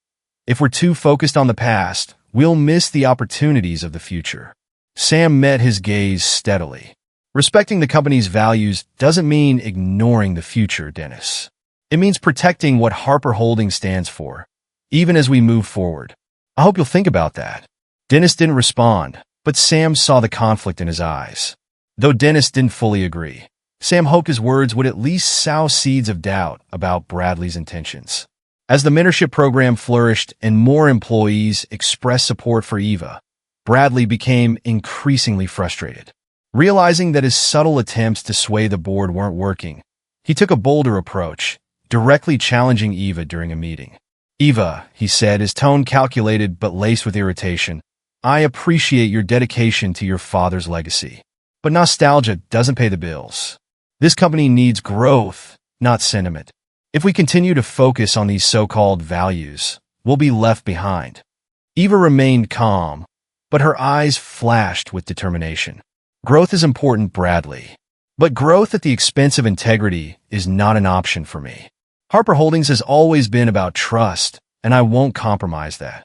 If we're too focused on the past, we'll miss the opportunities of the future." Sam met his gaze steadily. "Respecting the company's values doesn't mean ignoring the future, Dennis. It means protecting what Harper Holdings stands for, even as we move forward. I hope you'll think about that." Dennis didn't respond, but Sam saw the conflict in his eyes. Though Dennis didn't fully agree, Sam hoped his words would at least sow seeds of doubt about Bradley's intentions. As the mentorship program flourished and more employees expressed support for Eva, Bradley became increasingly frustrated. Realizing that his subtle attempts to sway the board weren't working, he took a bolder approach, directly challenging Eva during a meeting. "Eva," he said, his tone calculated but laced with irritation, "I appreciate your dedication to your father's legacy. But nostalgia doesn't pay the bills. This company needs growth, not sentiment. If we continue to focus on these so-called values, we'll be left behind." Eva remained calm, but her eyes flashed with determination. "Growth is important, Bradley. But growth at the expense of integrity is not an option for me. Harper Holdings has always been about trust, and I won't compromise that."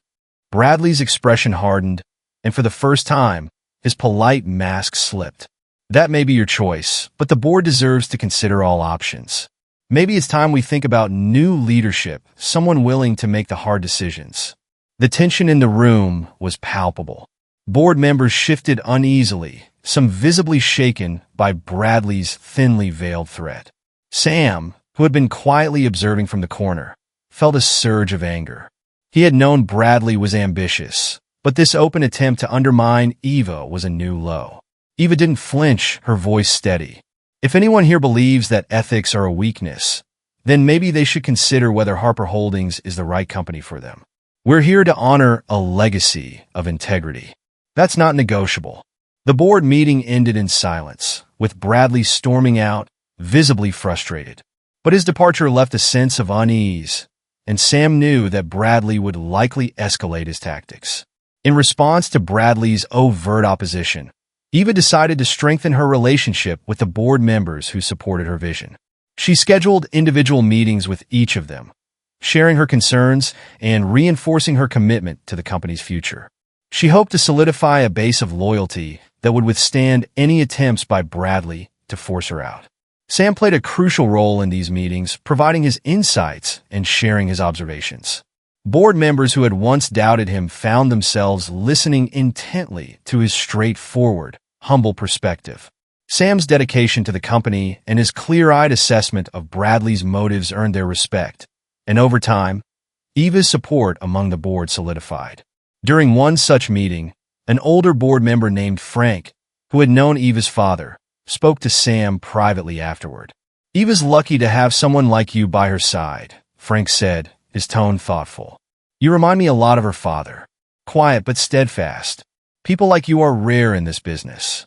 Bradley's expression hardened, and for the first time, his polite mask slipped. "That may be your choice, but the board deserves to consider all options. Maybe it's time we think about new leadership, someone willing to make the hard decisions." The tension in the room was palpable. Board members shifted uneasily, some visibly shaken by Bradley's thinly veiled threat. Sam, who had been quietly observing from the corner, felt a surge of anger. He had known Bradley was ambitious, but this open attempt to undermine Eva was a new low. Eva didn't flinch, her voice steady. "If anyone here believes that ethics are a weakness, then maybe they should consider whether Harper Holdings is the right company for them. We're here to honor a legacy of integrity. That's not negotiable." The board meeting ended in silence, with Bradley storming out, visibly frustrated. But his departure left a sense of unease, and Sam knew that Bradley would likely escalate his tactics. In response to Bradley's overt opposition, Eva decided to strengthen her relationship with the board members who supported her vision. She scheduled individual meetings with each of them, sharing her concerns and reinforcing her commitment to the company's future. She hoped to solidify a base of loyalty that would withstand any attempts by Bradley to force her out. Sam played a crucial role in these meetings, providing his insights and sharing his observations. Board members who had once doubted him found themselves listening intently to his straightforward, humble perspective. Sam's dedication to the company and his clear-eyed assessment of Bradley's motives earned their respect, and over time, Eva's support among the board solidified. During one such meeting, an older board member named Frank, who had known Eva's father, spoke to Sam privately afterward. "Eva's lucky to have someone like you by her side," Frank said, his tone thoughtful. "You remind me a lot of her father. Quiet but steadfast. People like you are rare in this business."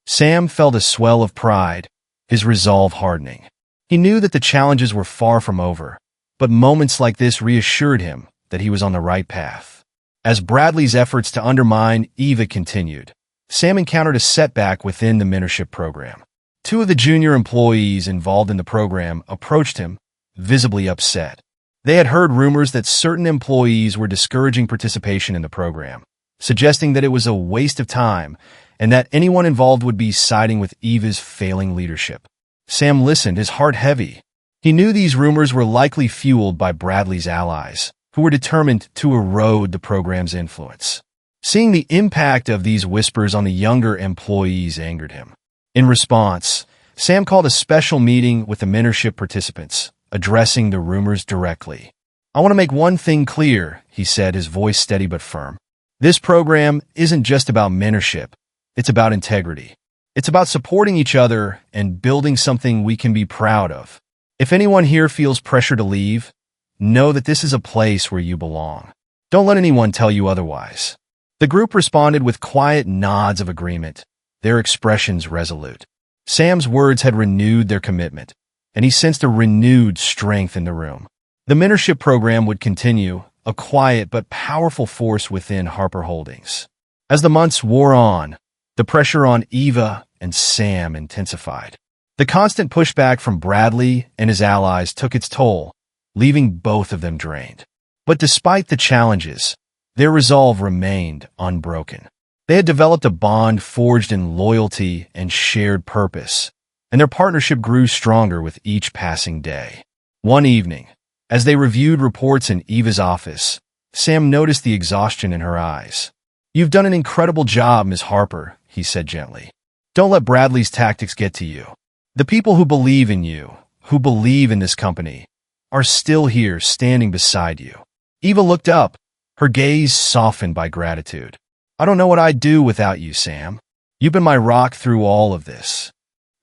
Sam felt a swell of pride, his resolve hardening. He knew that the challenges were far from over, but moments like this reassured him that he was on the right path. As Bradley's efforts to undermine Eva continued, Sam encountered a setback within the mentorship program. Two of the junior employees involved in the program approached him, visibly upset. They had heard rumors that certain employees were discouraging participation in the program, suggesting that it was a waste of time and that anyone involved would be siding with Eva's failing leadership. Sam listened, his heart heavy. He knew these rumors were likely fueled by Bradley's allies, who were determined to erode the program's influence. Seeing the impact of these whispers on the younger employees angered him. In response, Sam called a special meeting with the mentorship participants, addressing the rumors directly. "I want to make one thing clear," he said, his voice steady but firm. "This program isn't just about mentorship. It's about integrity. It's about supporting each other and building something we can be proud of. If anyone here feels pressure to leave, know that this is a place where you belong. Don't let anyone tell you otherwise." The group responded with quiet nods of agreement, their expressions resolute. Sam's words had renewed their commitment, and he sensed a renewed strength in the room. The mentorship program would continue, a quiet but powerful force within Harper Holdings. As the months wore on, the pressure on Eva and Sam intensified. The constant pushback from Bradley and his allies took its toll, leaving both of them drained. But despite the challenges, their resolve remained unbroken. They had developed a bond forged in loyalty and shared purpose, and their partnership grew stronger with each passing day. One evening, as they reviewed reports in Eva's office, Sam noticed the exhaustion in her eyes. "You've done an incredible job, Ms. Harper," he said gently. "Don't let Bradley's tactics get to you. The people who believe in you, who believe in this company, are still here standing beside you. Eva looked up, her gaze softened by gratitude. I don't know what I'd do without you, Sam. You've been my rock through all of this.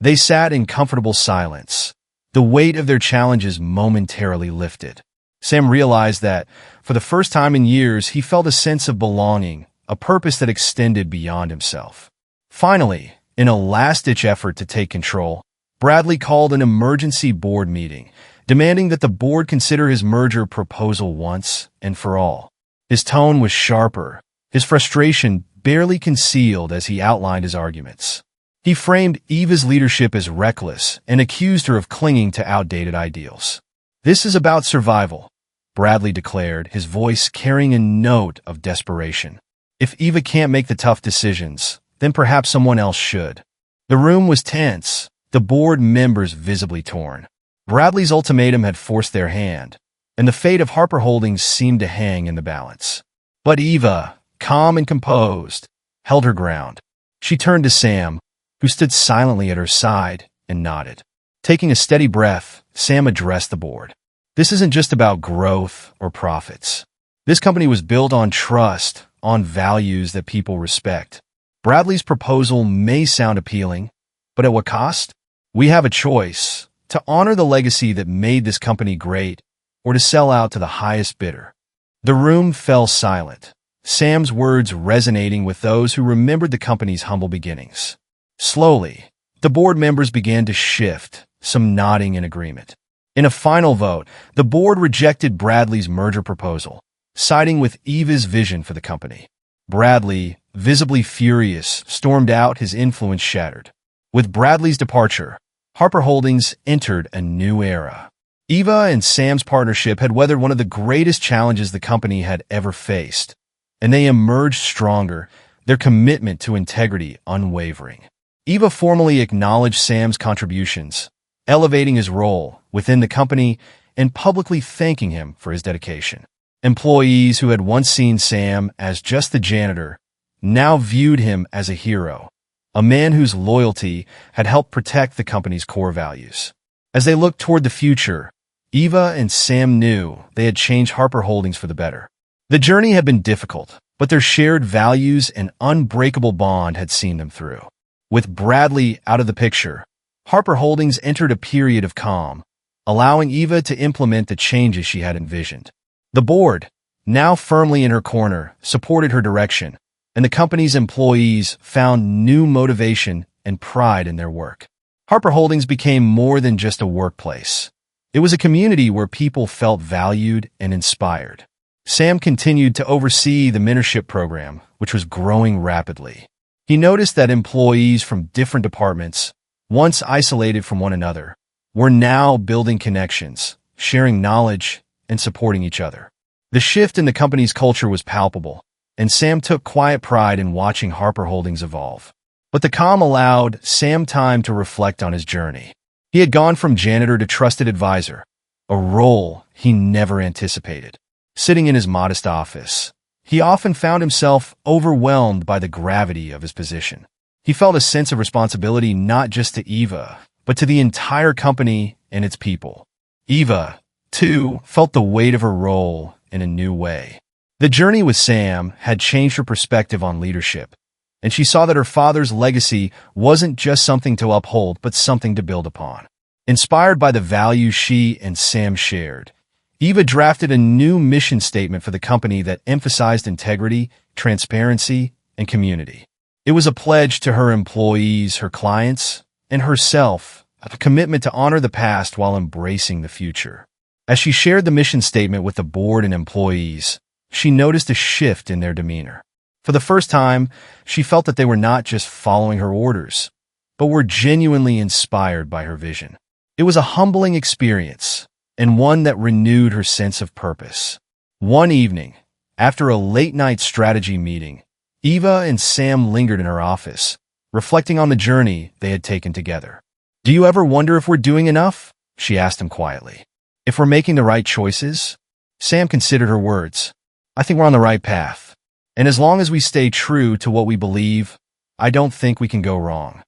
They sat in comfortable silence. The weight of their challenges momentarily lifted. Sam realized that, for the first time in years, he felt a sense of belonging, a purpose that extended beyond himself. Finally, in a last-ditch effort to take control, Bradley called an emergency board meeting, demanding that the board consider his merger proposal once and for all. His tone was sharper, his frustration barely concealed as he outlined his arguments. He framed Eva's leadership as reckless and accused her of clinging to outdated ideals. This is about survival, Bradley declared, his voice carrying a note of desperation. If Eva can't make the tough decisions, then perhaps someone else should. The room was tense, the board members visibly torn. Bradley's ultimatum had forced their hand, and the fate of Harper Holdings seemed to hang in the balance. But Eva, calm and composed, held her ground. She turned to Sam, who stood silently at her side, and nodded. Taking a steady breath, Sam addressed the board. This isn't just about growth or profits. This company was built on trust, on values that people respect. Bradley's proposal may sound appealing, but at what cost? We have a choice: to honor the legacy that made this company great, or to sell out to the highest bidder. The room fell silent, Sam's words resonating with those who remembered the company's humble beginnings. Slowly, the board members began to shift, some nodding in agreement. In a final vote, the board rejected Bradley's merger proposal, siding with Eva's vision for the company. Bradley, visibly furious, stormed out, his influence shattered. With Bradley's departure, Harper Holdings entered a new era. Eva and Sam's partnership had weathered one of the greatest challenges the company had ever faced, and they emerged stronger, their commitment to integrity unwavering. Eva formally acknowledged Sam's contributions, elevating his role within the company and publicly thanking him for his dedication. Employees who had once seen Sam as just the janitor now viewed him as a hero, a man whose loyalty had helped protect the company's core values. As they looked toward the future, Eva and Sam knew they had changed Harper Holdings for the better. The journey had been difficult, but their shared values and unbreakable bond had seen them through. With Bradley out of the picture, Harper Holdings entered a period of calm, allowing Eva to implement the changes she had envisioned. The board, now firmly in her corner, supported her direction, and the company's employees found new motivation and pride in their work. Harper Holdings became more than just a workplace. It was a community where people felt valued and inspired. Sam continued to oversee the mentorship program, which was growing rapidly. He noticed that employees from different departments, once isolated from one another, were now building connections, sharing knowledge, and supporting each other. The shift in the company's culture was palpable, and Sam took quiet pride in watching Harper Holdings evolve. But the calm allowed Sam time to reflect on his journey. He had gone from janitor to trusted advisor, a role he never anticipated. Sitting in his modest office, he often found himself overwhelmed by the gravity of his position. He felt a sense of responsibility not just to Eva, but to the entire company and its people. Eva, too, felt the weight of her role in a new way. The journey with Sam had changed her perspective on leadership, and she saw that her father's legacy wasn't just something to uphold, but something to build upon. Inspired by the values she and Sam shared, Eva drafted a new mission statement for the company that emphasized integrity, transparency, and community. It was a pledge to her employees, her clients, and herself, a commitment to honor the past while embracing the future. As she shared the mission statement with the board and employees, she noticed a shift in their demeanor. For the first time, she felt that they were not just following her orders, but were genuinely inspired by her vision. It was a humbling experience, and one that renewed her sense of purpose. One evening, after a late-night strategy meeting, Eva and Sam lingered in her office, reflecting on the journey they had taken together. "Do you ever wonder if we're doing enough?" she asked him quietly. "If we're making the right choices?" Sam considered her words. "I think we're on the right path. And as long as we stay true to what we believe, I don't think we can go wrong."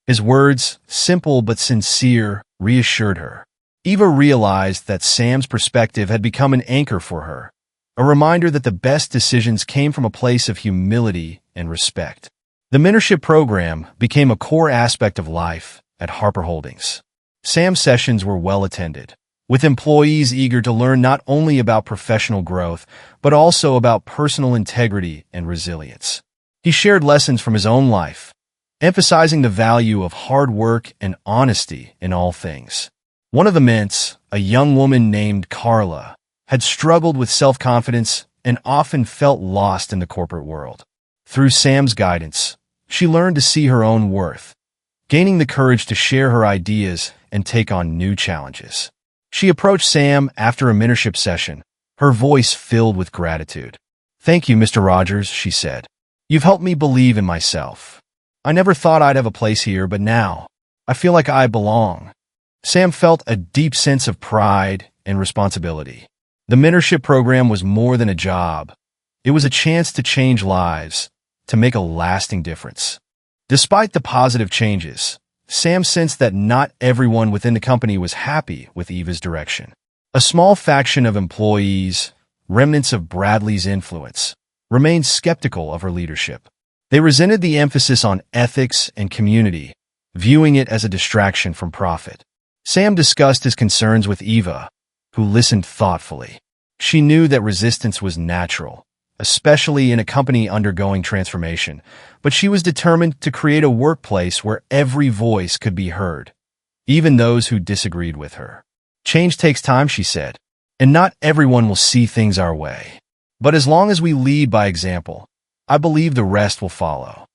His words, simple but sincere, reassured her. Eva realized that Sam's perspective had become an anchor for her, a reminder that the best decisions came from a place of humility and respect. The mentorship program became a core aspect of life at Harper Holdings. Sam's sessions were well attended, with employees eager to learn not only about professional growth, but also about personal integrity and resilience. He shared lessons from his own life, emphasizing the value of hard work and honesty in all things. One of the ments, a young woman named Carla, had struggled with self-confidence and often felt lost in the corporate world. Through Sam's guidance, she learned to see her own worth, gaining the courage to share her ideas and take on new challenges. She approached Sam after a mentorship session, her voice filled with gratitude. "Thank you, Mr. Rogers," she said. "You've helped me believe in myself. I never thought I'd have a place here, but now I feel like I belong." Sam felt a deep sense of pride and responsibility. The mentorship program was more than a job. It was a chance to change lives, to make a lasting difference. Despite the positive changes, Sam sensed that not everyone within the company was happy with Eva's direction. A small faction of employees, remnants of Bradley's influence, remained skeptical of her leadership. They resented the emphasis on ethics and community, viewing it as a distraction from profit. Sam discussed his concerns with Eva, who listened thoughtfully. She knew that resistance was natural, especially in a company undergoing transformation, but she was determined to create a workplace where every voice could be heard, even those who disagreed with her. "Change takes time," she said, "and not everyone will see things our way. But as long as we lead by example, I believe the rest will follow."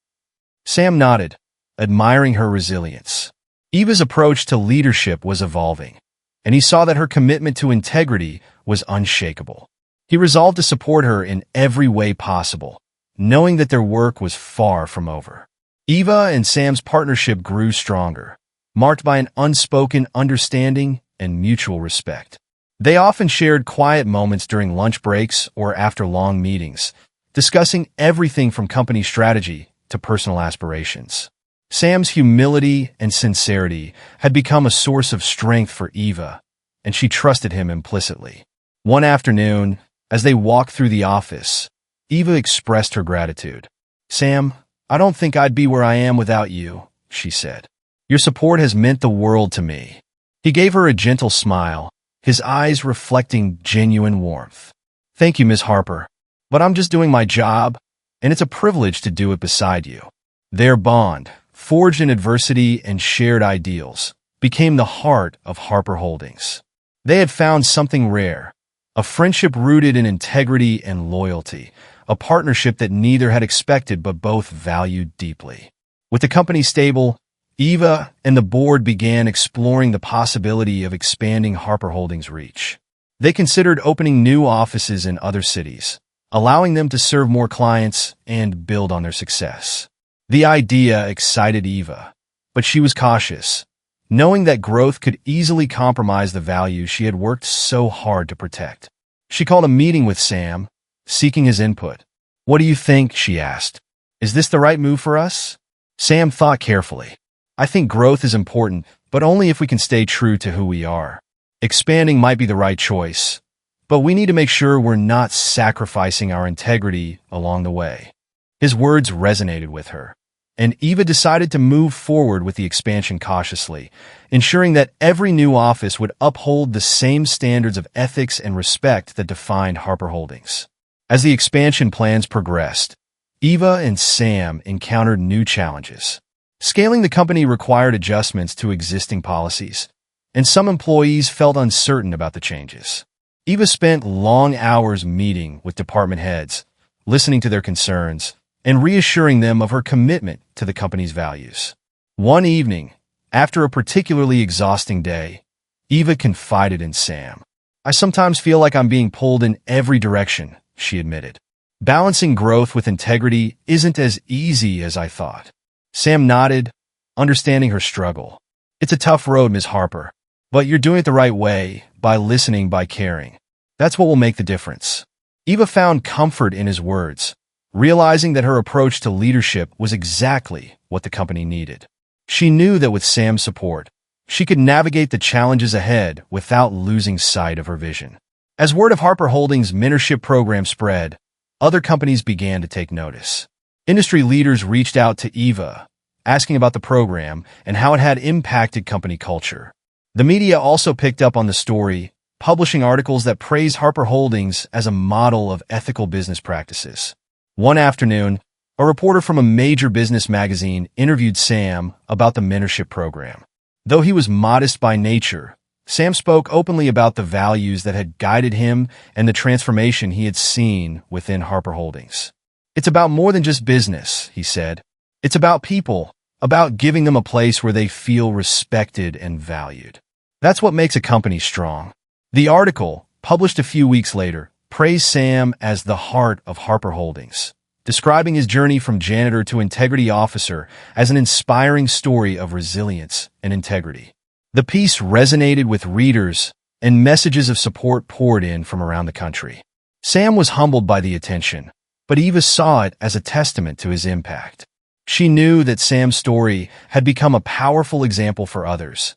Sam nodded, admiring her resilience. Eva's approach to leadership was evolving, and he saw that her commitment to integrity was unshakable. He resolved to support her in every way possible, knowing that their work was far from over. Eva and Sam's partnership grew stronger, marked by an unspoken understanding and mutual respect. They often shared quiet moments during lunch breaks or after long meetings, discussing everything from company strategy to personal aspirations. Sam's humility and sincerity had become a source of strength for Eva, and she trusted him implicitly. One afternoon, as they walked through the office, Eva expressed her gratitude. "Sam, I don't think I'd be where I am without you," she said. "Your support has meant the world to me." He gave her a gentle smile, his eyes reflecting genuine warmth. "Thank you, Miss Harper, but I'm just doing my job, and it's a privilege to do it beside you." Their bond, forged in adversity and shared ideals, became the heart of Harper Holdings. They had found something rare, a friendship rooted in integrity and loyalty, a partnership that neither had expected but both valued deeply. With the company stable, Eva and the board began exploring the possibility of expanding Harper Holdings' reach. They considered opening new offices in other cities, allowing them to serve more clients and build on their success. The idea excited Eva, but she was cautious, knowing that growth could easily compromise the values she had worked so hard to protect. She called a meeting with Sam, seeking his input. "What do you think?" she asked. "Is this the right move for us?" Sam thought carefully. "I think growth is important, but only if we can stay true to who we are. Expanding might be the right choice, but we need to make sure we're not sacrificing our integrity along the way." His words resonated with her, and Eva decided to move forward with the expansion cautiously, ensuring that every new office would uphold the same standards of ethics and respect that defined Harper Holdings. As the expansion plans progressed, Eva and Sam encountered new challenges. Scaling the company required adjustments to existing policies, and some employees felt uncertain about the changes. Eva spent long hours meeting with department heads, listening to their concerns, and reassuring them of her commitment to the company's values. One evening, after a particularly exhausting day, Eva confided in Sam. "I sometimes feel like I'm being pulled in every direction," she admitted. "Balancing growth with integrity isn't as easy as I thought." Sam nodded, understanding her struggle. "It's a tough road, Ms. Harper, but you're doing it the right way, by listening, by caring. That's what will make the difference." Eva found comfort in his words, realizing that her approach to leadership was exactly what the company needed. She knew that with Sam's support, she could navigate the challenges ahead without losing sight of her vision. As word of Harper Holdings' mentorship program spread, other companies began to take notice. Industry leaders reached out to Eva, asking about the program and how it had impacted company culture. The media also picked up on the story, publishing articles that praised Harper Holdings as a model of ethical business practices. One afternoon, a reporter from a major business magazine interviewed Sam about the mentorship program. Though he was modest by nature, Sam spoke openly about the values that had guided him and the transformation he had seen within Harper Holdings. "It's about more than just business," he said. "It's about people, about giving them a place where they feel respected and valued. That's what makes a company strong." The article, published a few weeks later, praised Sam as the heart of Harper Holdings, describing his journey from janitor to integrity officer as an inspiring story of resilience and integrity. The piece resonated with readers, and messages of support poured in from around the country. Sam was humbled by the attention, but Eva saw it as a testament to his impact. She knew that Sam's story had become a powerful example for others,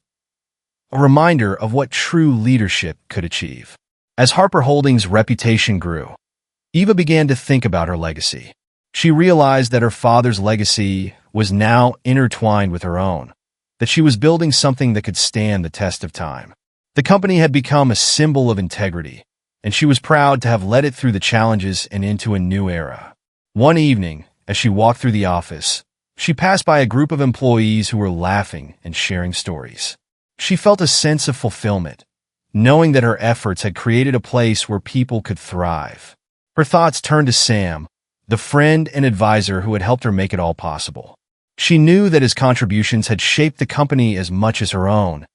a reminder of what true leadership could achieve. As Harper Holdings' reputation grew, Eva began to think about her legacy. She realized that her father's legacy was now intertwined with her own, that she was building something that could stand the test of time. The company had become a symbol of integrity, and she was proud to have led it through the challenges and into a new era. One evening, as she walked through the office, she passed by a group of employees who were laughing and sharing stories. She felt a sense of fulfillment, knowing that her efforts had created a place where people could thrive. Her thoughts turned to Sam, the friend and advisor who had helped her make it all possible. She knew that his contributions had shaped the company as much as her own,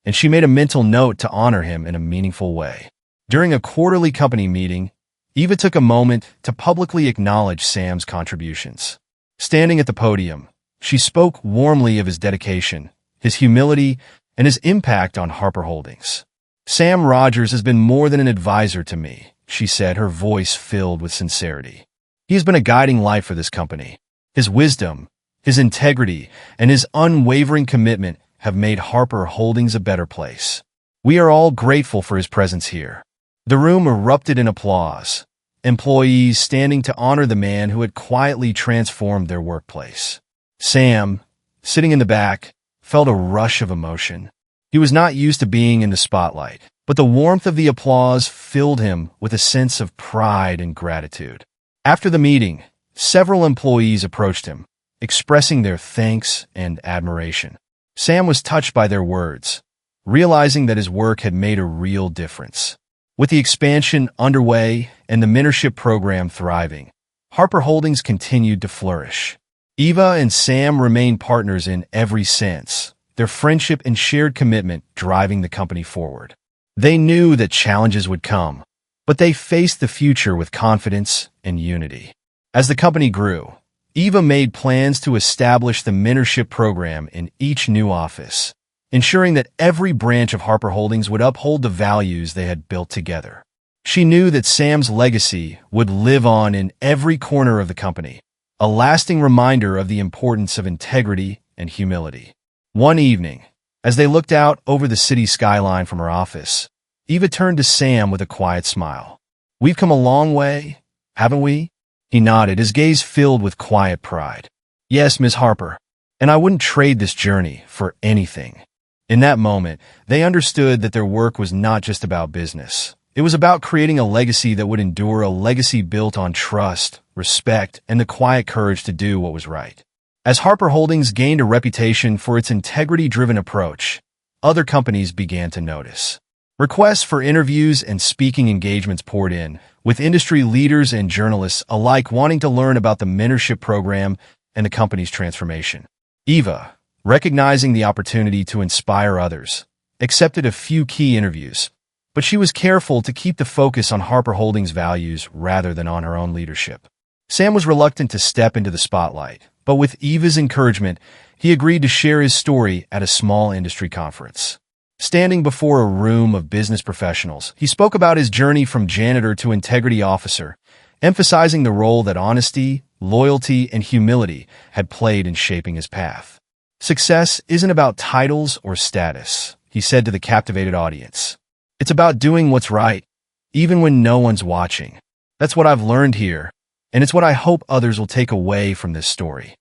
and she made a mental note to honor him in a meaningful way. During a quarterly company meeting, Eva took a moment to publicly acknowledge Sam's contributions. Standing at the podium, she spoke warmly of his dedication, his humility, and his impact on Harper Holdings. "Sam Rogers has been more than an advisor to me," she said, her voice filled with sincerity. "He has been a guiding light for this company. His wisdom, his integrity, and his unwavering commitment have made Harper Holdings a better place. We are all grateful for his presence here." The room erupted in applause, employees standing to honor the man who had quietly transformed their workplace. Sam, sitting in the back, felt a rush of emotion. He was not used to being in the spotlight, but the warmth of the applause filled him with a sense of pride and gratitude. After the meeting, several employees approached him, expressing their thanks and admiration. Sam was touched by their words, realizing that his work had made a real difference. With the expansion underway and the mentorship program thriving, Harper Holdings continued to flourish. Eva and Sam remained partners in every sense, their friendship and shared commitment driving the company forward. They knew that challenges would come, but they faced the future with confidence and unity. As the company grew, Eva made plans to establish the mentorship program in each new office, ensuring that every branch of Harper Holdings would uphold the values they had built together. She knew that Sam's legacy would live on in every corner of the company, a lasting reminder of the importance of integrity and humility. One evening, as they looked out over the city skyline from her office, Eva turned to Sam with a quiet smile. "We've come a long way, haven't we?" He nodded, his gaze filled with quiet pride. "Yes, Miss Harper, and I wouldn't trade this journey for anything." In that moment, they understood that their work was not just about business. It was about creating a legacy that would endure, a legacy built on trust, respect, and the quiet courage to do what was right. As Harper Holdings gained a reputation for its integrity-driven approach, other companies began to notice. Requests for interviews and speaking engagements poured in, with industry leaders and journalists alike wanting to learn about the mentorship program and the company's transformation. Eva, recognizing the opportunity to inspire others, accepted a few key interviews, but she was careful to keep the focus on Harper Holdings' values rather than on her own leadership. Sam was reluctant to step into the spotlight, but with Eva's encouragement, he agreed to share his story at a small industry conference. Standing before a room of business professionals, he spoke about his journey from janitor to integrity officer, emphasizing the role that honesty, loyalty, and humility had played in shaping his path. Success isn't about titles or status, he said to the captivated audience. It's about doing what's right, even when no one's watching. That's what I've learned here, and it's what I hope others will take away from this story.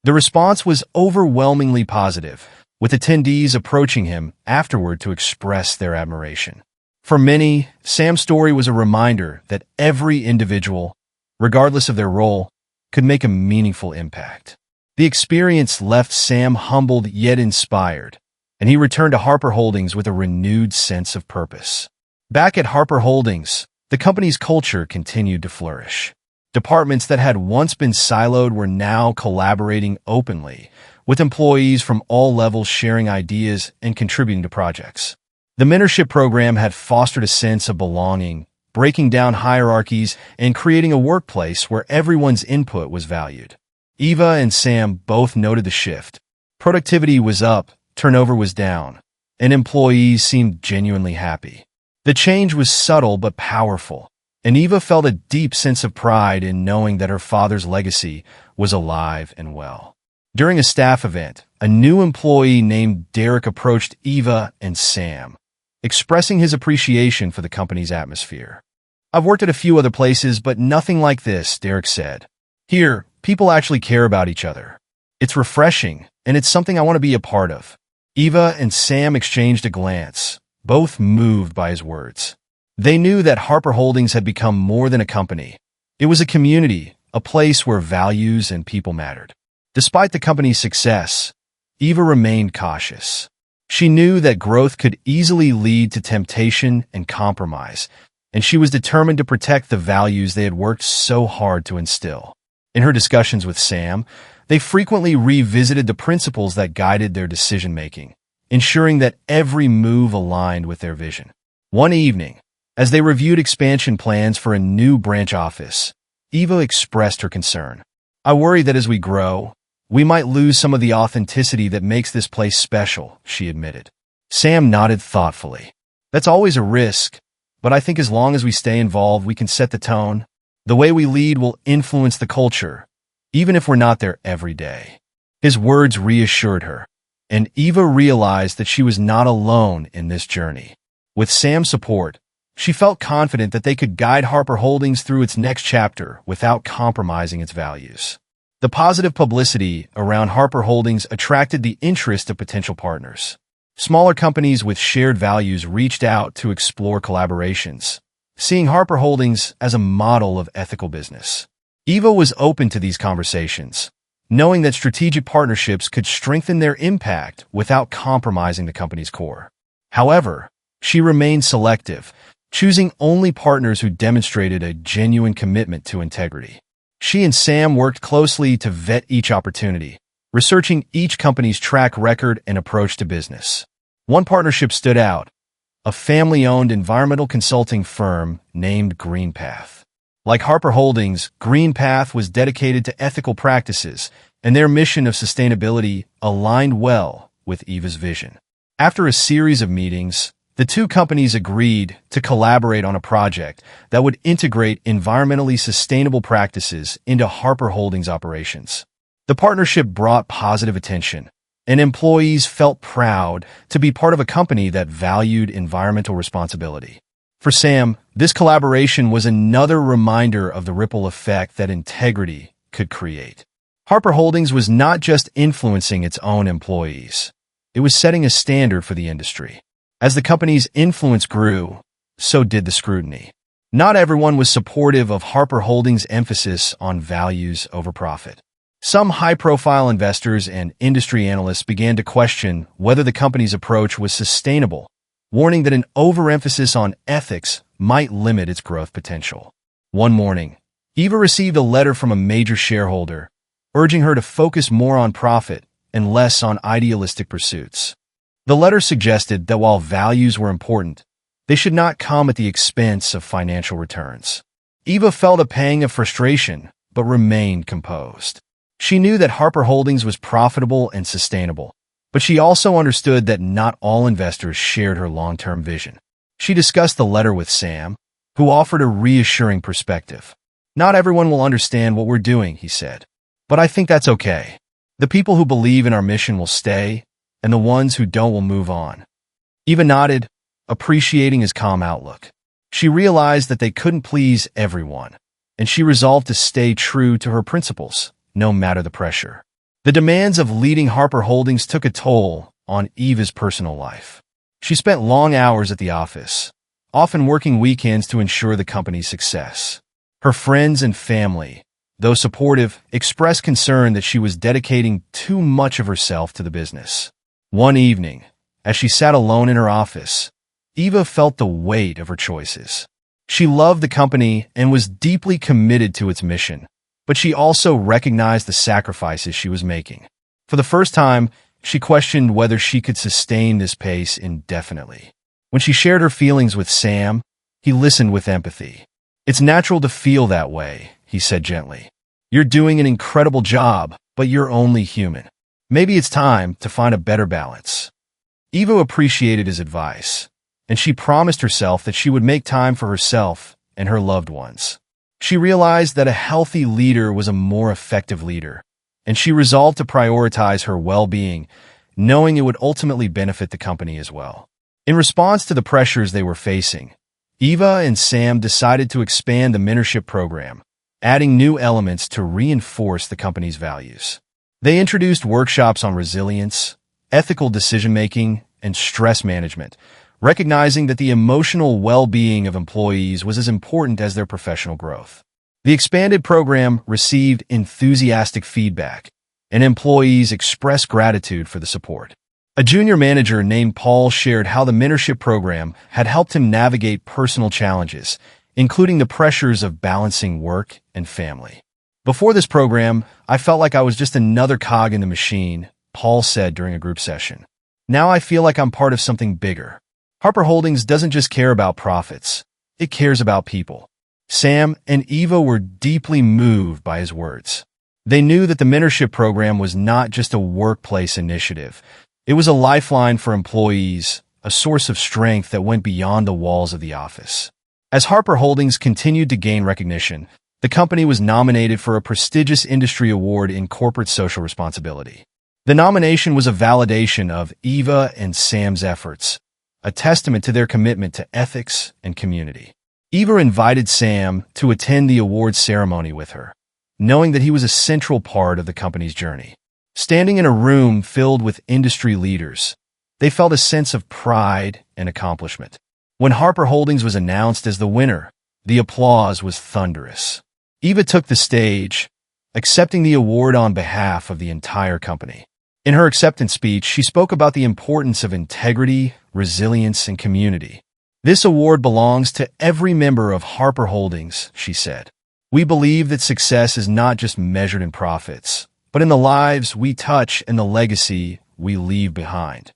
The response was overwhelmingly positive, with attendees approaching him afterward to express their admiration. For many, Sam's story was a reminder that every individual, regardless of their role, could make a meaningful impact. The experience left Sam humbled yet inspired, and he returned to Harper Holdings with a renewed sense of purpose. Back at Harper Holdings, the company's culture continued to flourish. Departments that had once been siloed were now collaborating openly, with employees from all levels sharing ideas and contributing to projects. The mentorship program had fostered a sense of belonging, breaking down hierarchies and creating a workplace where everyone's input was valued. Eva and Sam both noted the shift. Productivity was up, turnover was down, and employees seemed genuinely happy. The change was subtle but powerful, and Eva felt a deep sense of pride in knowing that her father's legacy was alive and well. During a staff event, a new employee named Derek approached Eva and Sam, expressing his appreciation for the company's atmosphere. "I've worked at a few other places, but nothing like this," Derek said. "Here, people actually care about each other. It's refreshing, and it's something I want to be a part of." Eva and Sam exchanged a glance, both moved by his words. They knew that Harper Holdings had become more than a company. It was a community, a place where values and people mattered. Despite the company's success, Eva remained cautious. She knew that growth could easily lead to temptation and compromise, and she was determined to protect the values they had worked so hard to instill. In her discussions with Sam, they frequently revisited the principles that guided their decision-making, ensuring that every move aligned with their vision. One evening, as they reviewed expansion plans for a new branch office, Eva expressed her concern. "I worry that as we grow, we might lose some of the authenticity that makes this place special," she admitted. Sam nodded thoughtfully. "That's always a risk, but I think as long as we stay involved, we can set the tone. The way we lead will influence the culture, even if we're not there every day." His words reassured her, and Eva realized that she was not alone in this journey. With Sam's support, she felt confident that they could guide Harper Holdings through its next chapter without compromising its values. The positive publicity around Harper Holdings attracted the interest of potential partners. Smaller companies with shared values reached out to explore collaborations, seeing Harper Holdings as a model of ethical business. Eva was open to these conversations, knowing that strategic partnerships could strengthen their impact without compromising the company's core. However, she remained selective, choosing only partners who demonstrated a genuine commitment to integrity. She and Sam worked closely to vet each opportunity, researching each company's track record and approach to business. One partnership stood out, a family-owned environmental consulting firm named GreenPath. Like Harper Holdings, GreenPath was dedicated to ethical practices, and their mission of sustainability aligned well with Eva's vision. After a series of meetings, the two companies agreed to collaborate on a project that would integrate environmentally sustainable practices into Harper Holdings operations. The partnership brought positive attention, and employees felt proud to be part of a company that valued environmental responsibility. For Sam, this collaboration was another reminder of the ripple effect that integrity could create. Harper Holdings was not just influencing its own employees. It was setting a standard for the industry. As the company's influence grew, so did the scrutiny. Not everyone was supportive of Harper Holdings' emphasis on values over profit. Some high-profile investors and industry analysts began to question whether the company's approach was sustainable, warning that an overemphasis on ethics might limit its growth potential. One morning, Eva received a letter from a major shareholder, urging her to focus more on profit and less on idealistic pursuits. The letter suggested that while values were important, they should not come at the expense of financial returns. Eva felt a pang of frustration, but remained composed. She knew that Harper Holdings was profitable and sustainable, but she also understood that not all investors shared her long-term vision. She discussed the letter with Sam, who offered a reassuring perspective. "Not everyone will understand what we're doing," he said, "but I think that's okay. The people who believe in our mission will stay, and the ones who don't will move on. Eva nodded, appreciating his calm outlook. She realized that they couldn't please everyone, and she resolved to stay true to her principles, no matter the pressure. The demands of leading Harper Holdings took a toll on Eva's personal life. She spent long hours at the office, often working weekends to ensure the company's success. Her friends and family, though supportive, expressed concern that she was dedicating too much of herself to the business. One evening, as she sat alone in her office, Eva felt the weight of her choices. She loved the company and was deeply committed to its mission, but she also recognized the sacrifices she was making. For the first time, she questioned whether she could sustain this pace indefinitely. When she shared her feelings with Sam, he listened with empathy. "It's natural to feel that way," he said gently. "You're doing an incredible job, but you're only human. Maybe it's time to find a better balance." Eva appreciated his advice, and she promised herself that she would make time for herself and her loved ones. She realized that a healthy leader was a more effective leader, and she resolved to prioritize her well-being, knowing it would ultimately benefit the company as well. In response to the pressures they were facing, Eva and Sam decided to expand the mentorship program, adding new elements to reinforce the company's values. They introduced workshops on resilience, ethical decision-making, and stress management, recognizing that the emotional well-being of employees was as important as their professional growth. The expanded program received enthusiastic feedback, and employees expressed gratitude for the support. A junior manager named Paul shared how the mentorship program had helped him navigate personal challenges, including the pressures of balancing work and family. "Before this program, I felt like I was just another cog in the machine," Paul said during a group session. "Now I feel like I'm part of something bigger. Harper Holdings doesn't just care about profits, it cares about people." Sam and Eva were deeply moved by his words. They knew that the mentorship program was not just a workplace initiative. It was a lifeline for employees, a source of strength that went beyond the walls of the office. As Harper Holdings continued to gain recognition, the company was nominated for a prestigious industry award in corporate social responsibility. The nomination was a validation of Eva and Sam's efforts, a testament to their commitment to ethics and community. Eva invited Sam to attend the awards ceremony with her, knowing that he was a central part of the company's journey. Standing in a room filled with industry leaders, they felt a sense of pride and accomplishment. When Harper Holdings was announced as the winner, the applause was thunderous. Eva took the stage, accepting the award on behalf of the entire company. In her acceptance speech, she spoke about the importance of integrity, resilience, and community. "This award belongs to every member of Harper Holdings," she said. "We believe that success is not just measured in profits, but in the lives we touch and the legacy we leave behind."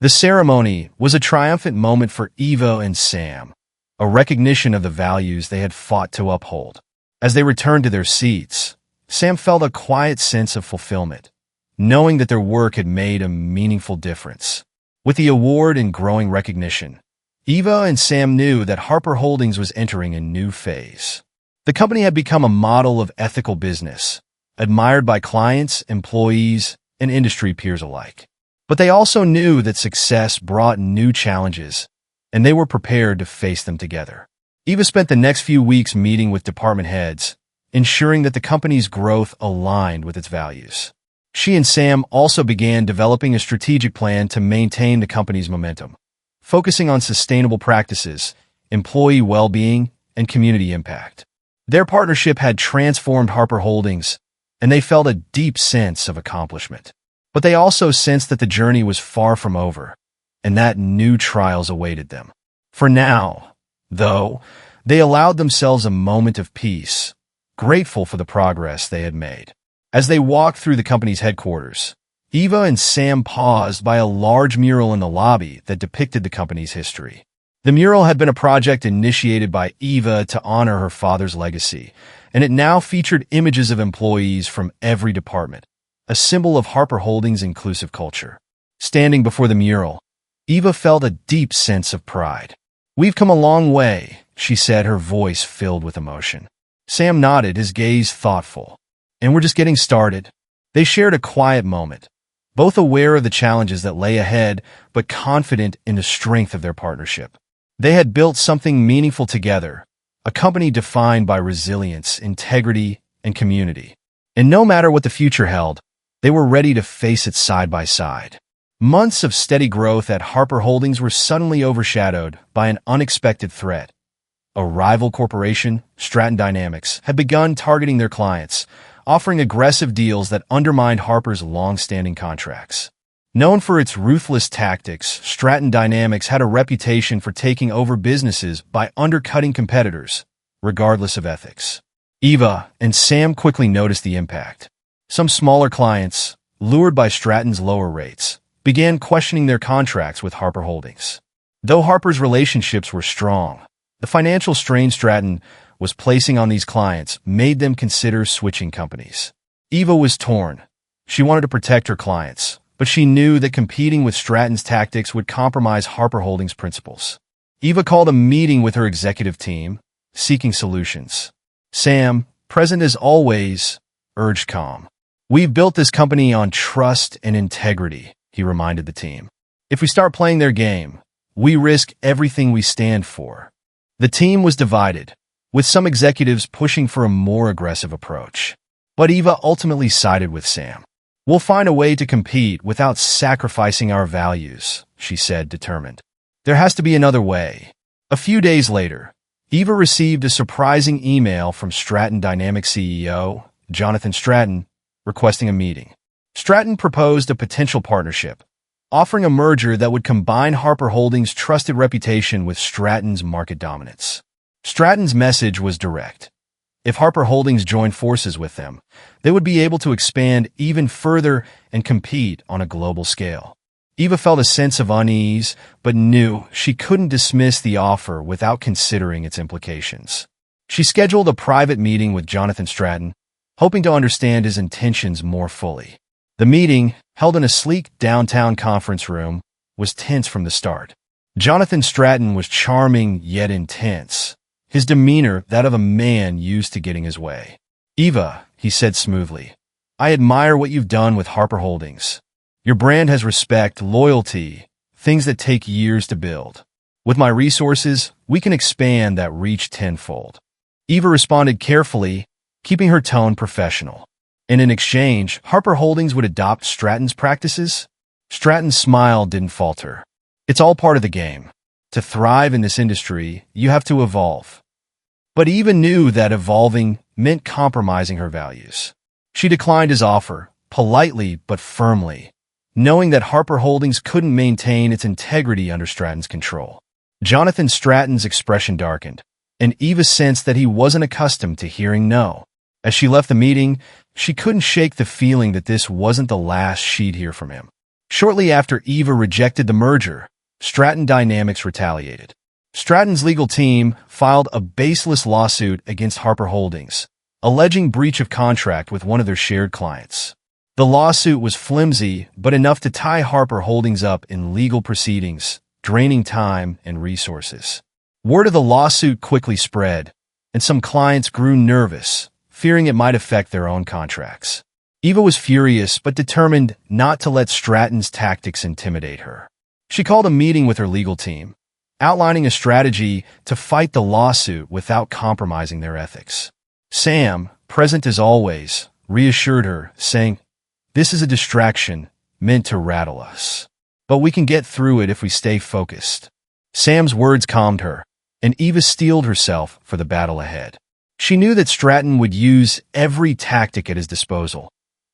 The ceremony was a triumphant moment for Eva and Sam, a recognition of the values they had fought to uphold. As they returned to their seats, Sam felt a quiet sense of fulfillment, knowing that their work had made a meaningful difference. With the award and growing recognition, Eva and Sam knew that Harper Holdings was entering a new phase. The company had become a model of ethical business, admired by clients, employees, and industry peers alike. But they also knew that success brought new challenges, and they were prepared to face them together. Eva spent the next few weeks meeting with department heads, ensuring that the company's growth aligned with its values. She and Sam also began developing a strategic plan to maintain the company's momentum, focusing on sustainable practices, employee well-being, and community impact. Their partnership had transformed Harper Holdings, and they felt a deep sense of accomplishment. But they also sensed that the journey was far from over, and that new trials awaited them. For now, though, they allowed themselves a moment of peace, grateful for the progress they had made. As they walked through the company's headquarters, Eva and Sam paused by a large mural in the lobby that depicted the company's history. The mural had been a project initiated by Eva to honor her father's legacy, and it now featured images of employees from every department, a symbol of Harper Holdings' inclusive culture. Standing before the mural, Eva felt a deep sense of pride. "We've come a long way," she said, her voice filled with emotion. Sam nodded, his gaze thoughtful. "And we're just getting started." They shared a quiet moment, both aware of the challenges that lay ahead, but confident in the strength of their partnership. They had built something meaningful together, a company defined by resilience, integrity, and community. And no matter what the future held, they were ready to face it side by side. Months of steady growth at Harper Holdings were suddenly overshadowed by an unexpected threat. A rival corporation, Stratton Dynamics, had begun targeting their clients, offering aggressive deals that undermined Harper's long-standing contracts. Known for its ruthless tactics, Stratton Dynamics had a reputation for taking over businesses by undercutting competitors, regardless of ethics. Eva and Sam quickly noticed the impact. Some smaller clients, lured by Stratton's lower rates, began questioning their contracts with Harper Holdings. Though Harper's relationships were strong, the financial strain Stratton was placing on these clients made them consider switching companies. Eva was torn. She wanted to protect her clients, but she knew that competing with Stratton's tactics would compromise Harper Holdings' principles. Eva called a meeting with her executive team, seeking solutions. Sam, present as always, urged calm. "We've built this company on trust and integrity," he reminded the team. "If we start playing their game, we risk everything we stand for." The team was divided, with some executives pushing for a more aggressive approach. But Eva ultimately sided with Sam. "We'll find a way to compete without sacrificing our values," she said, determined. "There has to be another way." A few days later, Eva received a surprising email from Stratton Dynamics CEO, Jonathan Stratton, requesting a meeting. Stratton proposed a potential partnership, offering a merger that would combine Harper Holdings' trusted reputation with Stratton's market dominance. Stratton's message was direct. If Harper Holdings joined forces with them, they would be able to expand even further and compete on a global scale. Eva felt a sense of unease, but knew she couldn't dismiss the offer without considering its implications. She scheduled a private meeting with Jonathan Stratton, hoping to understand his intentions more fully. The meeting, held in a sleek downtown conference room, was tense from the start. Jonathan Stratton was charming yet intense, his demeanor that of a man used to getting his way. "Eva," he said smoothly, "I admire what you've done with Harper Holdings. Your brand has respect, loyalty, things that take years to build. With my resources, we can expand that reach tenfold." Eva responded carefully, keeping her tone professional. And in exchange, Harper Holdings would adopt Stratton's practices? Stratton's smile didn't falter. "It's all part of the game. To thrive in this industry, you have to evolve." But Eva knew that evolving meant compromising her values. She declined his offer, politely but firmly, knowing that Harper Holdings couldn't maintain its integrity under Stratton's control. Jonathan Stratton's expression darkened, and Eva sensed that he wasn't accustomed to hearing no. As she left the meeting, she couldn't shake the feeling that this wasn't the last she'd hear from him. Shortly after Eva rejected the merger, Stratton Dynamics retaliated. Stratton's legal team filed a baseless lawsuit against Harper Holdings, alleging breach of contract with one of their shared clients. The lawsuit was flimsy, but enough to tie Harper Holdings up in legal proceedings, draining time and resources. Word of the lawsuit quickly spread, and some clients grew nervous, fearing it might affect their own contracts. Eva was furious but determined not to let Stratton's tactics intimidate her. She called a meeting with her legal team, outlining a strategy to fight the lawsuit without compromising their ethics. Sam, present as always, reassured her, saying, "This is a distraction meant to rattle us, but we can get through it if we stay focused." Sam's words calmed her, and Eva steeled herself for the battle ahead. She knew that Stratton would use every tactic at his disposal,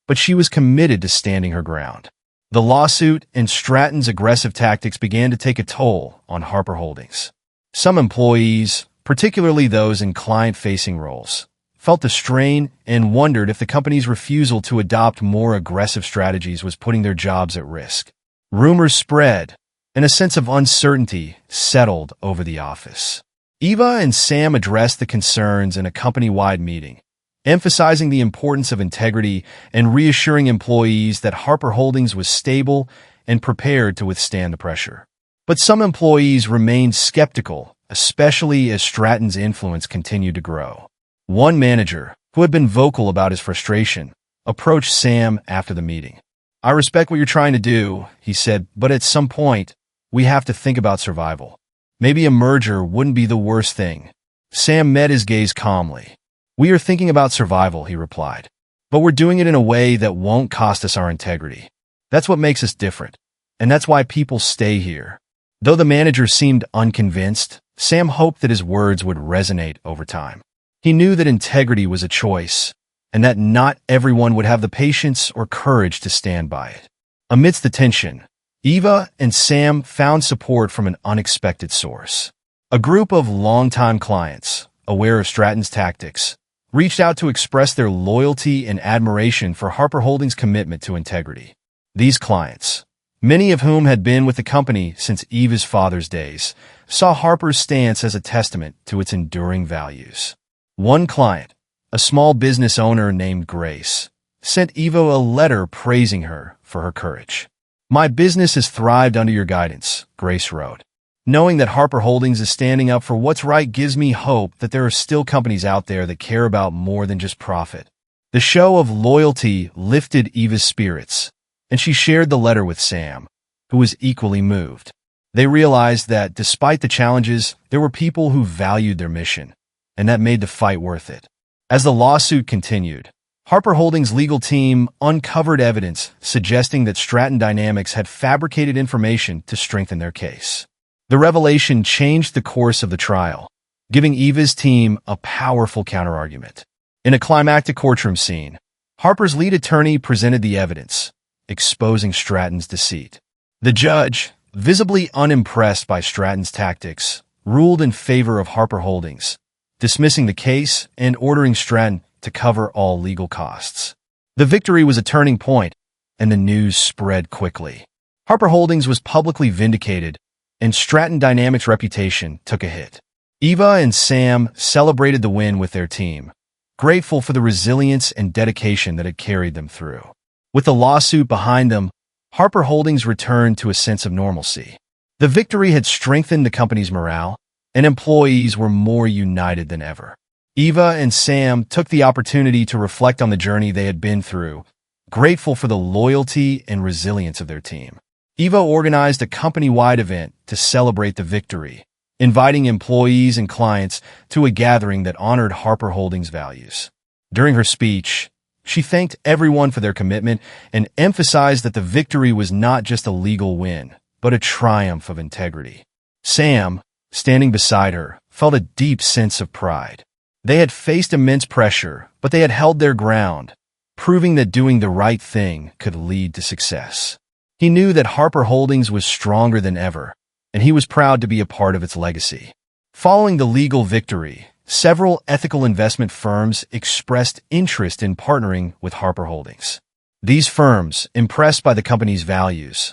but she was committed to standing her ground. The lawsuit and Stratton's aggressive tactics began to take a toll on Harper Holdings. Some employees, particularly those in client-facing roles, felt the strain and wondered if the company's refusal to adopt more aggressive strategies was putting their jobs at risk. Rumors spread, and a sense of uncertainty settled over the office. Eva and Sam addressed the concerns in a company-wide meeting, emphasizing the importance of integrity and reassuring employees that Harper Holdings was stable and prepared to withstand the pressure. But some employees remained skeptical, especially as Stratton's influence continued to grow. One manager, who had been vocal about his frustration, approached Sam after the meeting. "I respect what you're trying to do," he said, "but at some point, we have to think about survival. Maybe a merger wouldn't be the worst thing." Sam met his gaze calmly. "We are thinking about survival," he replied, "but we're doing it in a way that won't cost us our integrity. That's what makes us different, and that's why people stay here." Though the manager seemed unconvinced, Sam hoped that his words would resonate over time. He knew that integrity was a choice, and that not everyone would have the patience or courage to stand by it. Amidst the tension, Eva and Sam found support from an unexpected source. A group of longtime clients, aware of Stratton's tactics, reached out to express their loyalty and admiration for Harper Holdings' commitment to integrity. These clients, many of whom had been with the company since Eva's father's days, saw Harper's stance as a testament to its enduring values. One client, a small business owner named Grace, sent Eva a letter praising her for her courage. "My business has thrived under your guidance," Grace wrote. "Knowing that Harper Holdings is standing up for what's right gives me hope that there are still companies out there that care about more than just profit." The show of loyalty lifted Eva's spirits, and she shared the letter with Sam, who was equally moved. They realized that despite the challenges, there were people who valued their mission, and that made the fight worth it. As the lawsuit continued, Harper Holdings' legal team uncovered evidence suggesting that Stratton Dynamics had fabricated information to strengthen their case. The revelation changed the course of the trial, giving Eva's team a powerful counterargument. In a climactic courtroom scene, Harper's lead attorney presented the evidence, exposing Stratton's deceit. The judge, visibly unimpressed by Stratton's tactics, ruled in favor of Harper Holdings, dismissing the case and ordering Stratton to cover all legal costs. The victory was a turning point, and the news spread quickly. Harper Holdings was publicly vindicated, and Stratton Dynamics' reputation took a hit. Eva and Sam celebrated the win with their team, grateful for the resilience and dedication that had carried them through. With the lawsuit behind them, Harper Holdings returned to a sense of normalcy. The victory had strengthened the company's morale, and employees were more united than ever. Eva and Sam took the opportunity to reflect on the journey they had been through, grateful for the loyalty and resilience of their team. Eva organized a company-wide event to celebrate the victory, inviting employees and clients to a gathering that honored Harper Holdings' values. During her speech, she thanked everyone for their commitment and emphasized that the victory was not just a legal win, but a triumph of integrity. Sam, standing beside her, felt a deep sense of pride. They had faced immense pressure, but they had held their ground, proving that doing the right thing could lead to success. He knew that Harper Holdings was stronger than ever, and he was proud to be a part of its legacy. Following the legal victory, several ethical investment firms expressed interest in partnering with Harper Holdings. These firms, impressed by the company's values,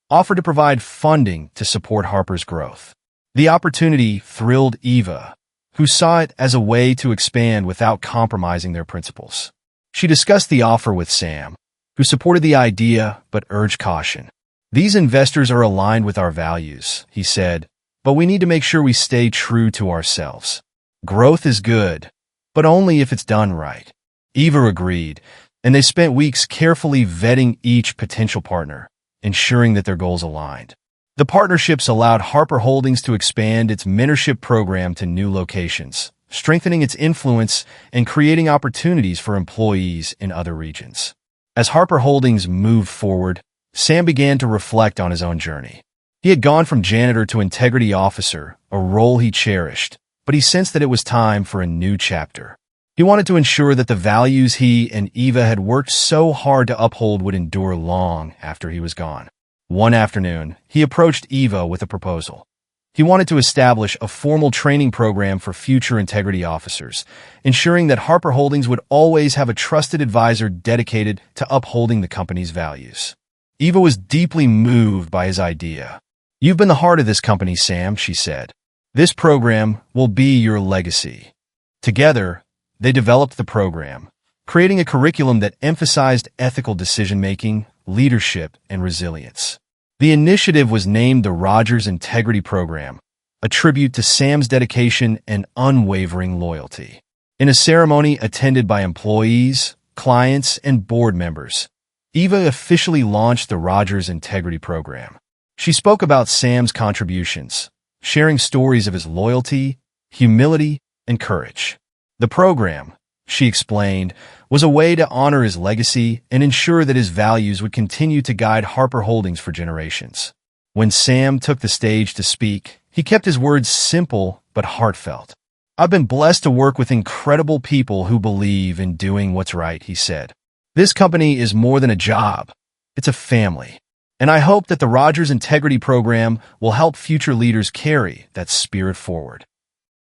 offered to provide funding to support Harper's growth. The opportunity thrilled Eva, who saw it as a way to expand without compromising their principles. She discussed the offer with Sam, who supported the idea but urged caution. "These investors are aligned with our values," he said, "but we need to make sure we stay true to ourselves. Growth is good, but only if it's done right." Eva agreed, and they spent weeks carefully vetting each potential partner, ensuring that their goals aligned. The partnerships allowed Harper Holdings to expand its mentorship program to new locations, strengthening its influence and creating opportunities for employees in other regions. As Harper Holdings moved forward, Sam began to reflect on his own journey. He had gone from janitor to integrity officer, a role he cherished, but he sensed that it was time for a new chapter. He wanted to ensure that the values he and Eva had worked so hard to uphold would endure long after he was gone. One afternoon, he approached Eva with a proposal. He wanted to establish a formal training program for future integrity officers, ensuring that Harper Holdings would always have a trusted advisor dedicated to upholding the company's values. Eva was deeply moved by his idea. "You've been the heart of this company, Sam," she said. "This program will be your legacy." Together, they developed the program, creating a curriculum that emphasized ethical decision-making, leadership, and resilience. The initiative was named the Rogers Integrity Program, a tribute to Sam's dedication and unwavering loyalty. In a ceremony attended by employees, clients, and board members, Eva officially launched the Rogers Integrity Program. She spoke about Sam's contributions, sharing stories of his loyalty, humility, and courage. The program, she explained, was a way to honor his legacy and ensure that his values would continue to guide Harper Holdings for generations. When Sam took the stage to speak, he kept his words simple but heartfelt. "I've been blessed to work with incredible people who believe in doing what's right," he said. "This company is more than a job. It's a family. And I hope that the Rogers Integrity Program will help future leaders carry that spirit forward."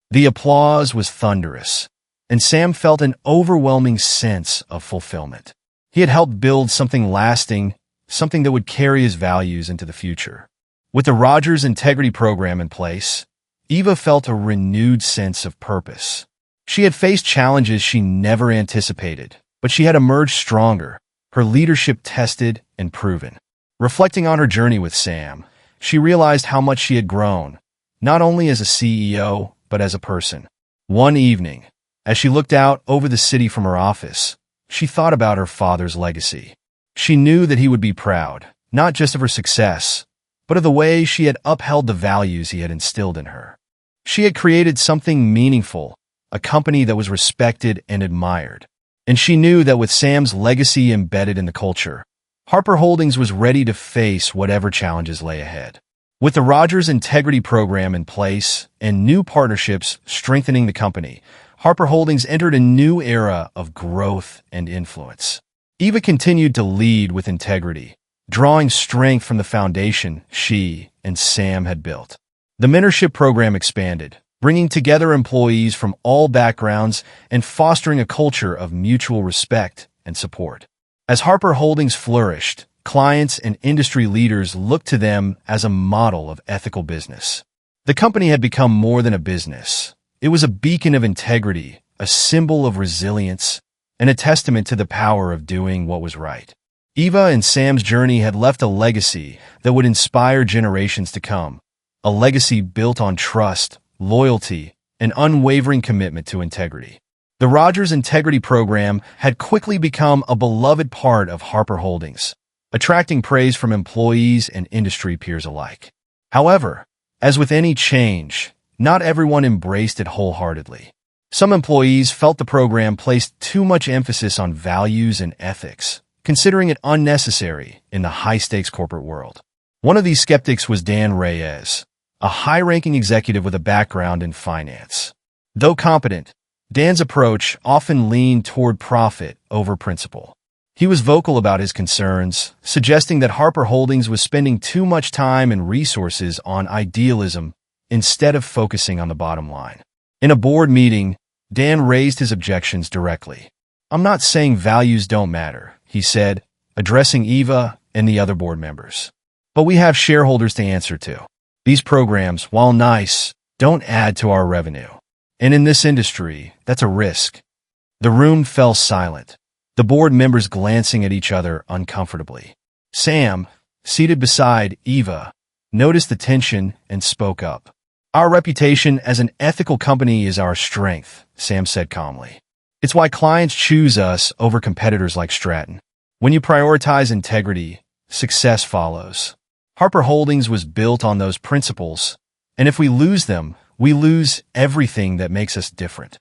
The applause was thunderous, and Sam felt an overwhelming sense of fulfillment. He had helped build something lasting, something that would carry his values into the future. With the Rogers Integrity Program in place, Eva felt a renewed sense of purpose. She had faced challenges she never anticipated, but she had emerged stronger, her leadership tested and proven. Reflecting on her journey with Sam, she realized how much she had grown, not only as a CEO, but as a person. One evening, as she looked out over the city from her office, she thought about her father's legacy. She knew that he would be proud, not just of her success, but of the way she had upheld the values he had instilled in her. She had created something meaningful, a company that was respected and admired. And she knew that with Sam's legacy embedded in the culture, Harper Holdings was ready to face whatever challenges lay ahead. With the Rogers Integrity Program in place and new partnerships strengthening the company, Harper Holdings entered a new era of growth and influence. Eva continued to lead with integrity, drawing strength from the foundation she and Sam had built. The Mentorship program expanded, bringing together employees from all backgrounds and fostering a culture of mutual respect and support. As Harper Holdings flourished, clients and industry leaders looked to them as a model of ethical business. The company had become more than a business. It was a beacon of integrity, a symbol of resilience, and a testament to the power of doing what was right. Eva and Sam's journey had left a legacy that would inspire generations to come, a legacy built on trust, loyalty, and unwavering commitment to integrity. The Rogers Integrity Program had quickly become a beloved part of Harper Holdings, attracting praise from employees and industry peers alike. However, as with any change, not everyone embraced it wholeheartedly. Some employees felt the program placed too much emphasis on values and ethics, considering it unnecessary in the high-stakes corporate world. One of these skeptics was Dan Reyes, a high-ranking executive with a background in finance. Though competent, Dan's approach often leaned toward profit over principle. He was vocal about his concerns, suggesting that Harper Holdings was spending too much time and resources on idealism instead of focusing on the bottom line. In a board meeting, Dan raised his objections directly. "I'm not saying values don't matter," he said, addressing Eva and the other board members. "But we have shareholders to answer to. These programs, while nice, don't add to our revenue. And in this industry, that's a risk." The room fell silent, the board members glancing at each other uncomfortably. Sam, seated beside Eva, noticed the tension and spoke up. "Our reputation as an ethical company is our strength," Sam said calmly. "It's why clients choose us over competitors like Stratton. When you prioritize integrity, success follows. Harper Holdings was built on those principles, and if we lose them, we lose everything that makes us different."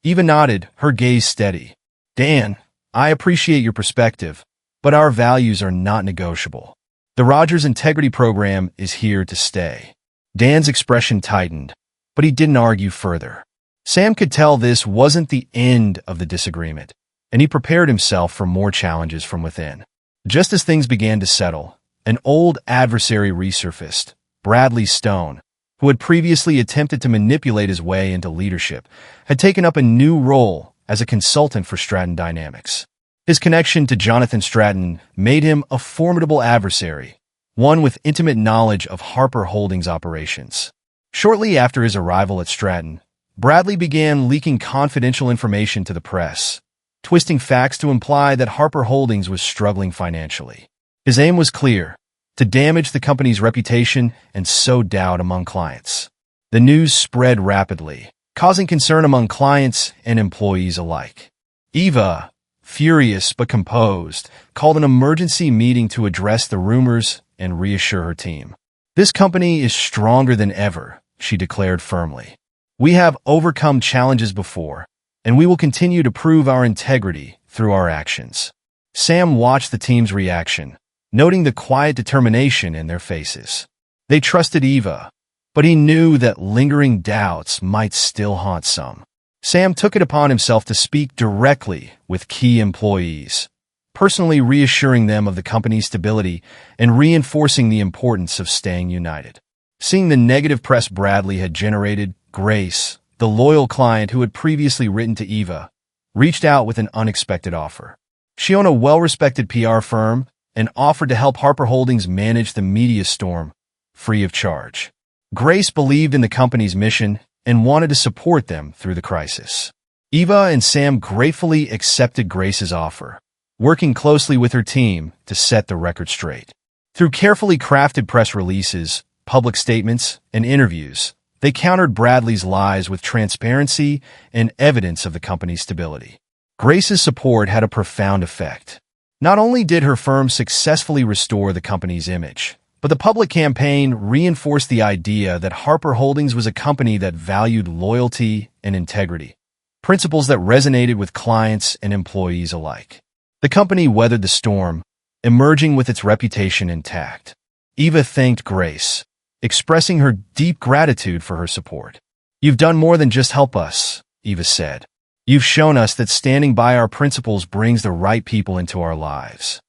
Eva nodded, her gaze steady. "Dan, I appreciate your perspective, but our values are not negotiable. The Rogers Integrity Program is here to stay." Dan's expression tightened, but he didn't argue further. Sam could tell this wasn't the end of the disagreement, and he prepared himself for more challenges from within. Just as things began to settle, an old adversary resurfaced, Bradley Stone, who had previously attempted to manipulate his way into leadership, had taken up a new role as a consultant for Stratton Dynamics. His connection to Jonathan Stratton made him a formidable adversary, one with intimate knowledge of Harper Holdings operations. Shortly after his arrival at Stratton, Bradley began leaking confidential information to the press, twisting facts to imply that Harper Holdings was struggling financially. His aim was clear: to damage the company's reputation and sow doubt among clients. The news spread rapidly, causing concern among clients and employees alike. Eva, furious but composed, called an emergency meeting to address the rumors and reassure her team. "This company is stronger than ever," she declared firmly. "We have overcome challenges before, and we will continue to prove our integrity through our actions." Sam watched the team's reaction, noting the quiet determination in their faces. They trusted Eva, but he knew that lingering doubts might still haunt some. Sam took it upon himself to speak directly with key employees, personally reassuring them of the company's stability and reinforcing the importance of staying united. Seeing the negative press Bradley had generated, Grace, the loyal client who had previously written to Eva, reached out with an unexpected offer. She owned a well-respected PR firm and offered to help Harper Holdings manage the media storm, free of charge. Grace believed in the company's mission and wanted to support them through the crisis. Eva and Sam gratefully accepted Grace's offer, working closely with her team to set the record straight. Through carefully crafted press releases, public statements, and interviews, they countered Bradley's lies with transparency and evidence of the company's stability. Grace's support had a profound effect. Not only did her firm successfully restore the company's image, but the public campaign reinforced the idea that Harper Holdings was a company that valued loyalty and integrity, principles that resonated with clients and employees alike. The company weathered the storm, emerging with its reputation intact. Eva thanked Grace, expressing her deep gratitude for her support. "You've done more than just help us," Eva said. "You've shown us that standing by our principles brings the right people into our lives."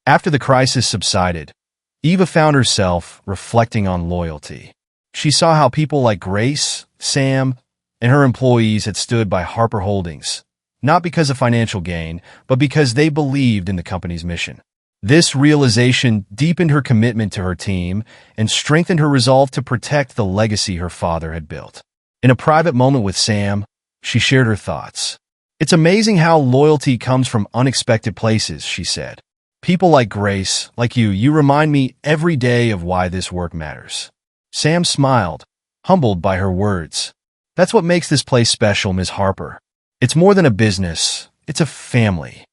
After the crisis subsided, Eva found herself reflecting on loyalty. She saw how people like Grace, Sam, and her employees had stood by Harper Holdings, not because of financial gain, but because they believed in the company's mission. This realization deepened her commitment to her team and strengthened her resolve to protect the legacy her father had built. In a private moment with Sam, she shared her thoughts. "It's amazing how loyalty comes from unexpected places," she said. "People like Grace, like you remind me every day of why this work matters." Sam smiled, humbled by her words. "That's what makes this place special, Ms. Harper. It's more than a business, it's a family."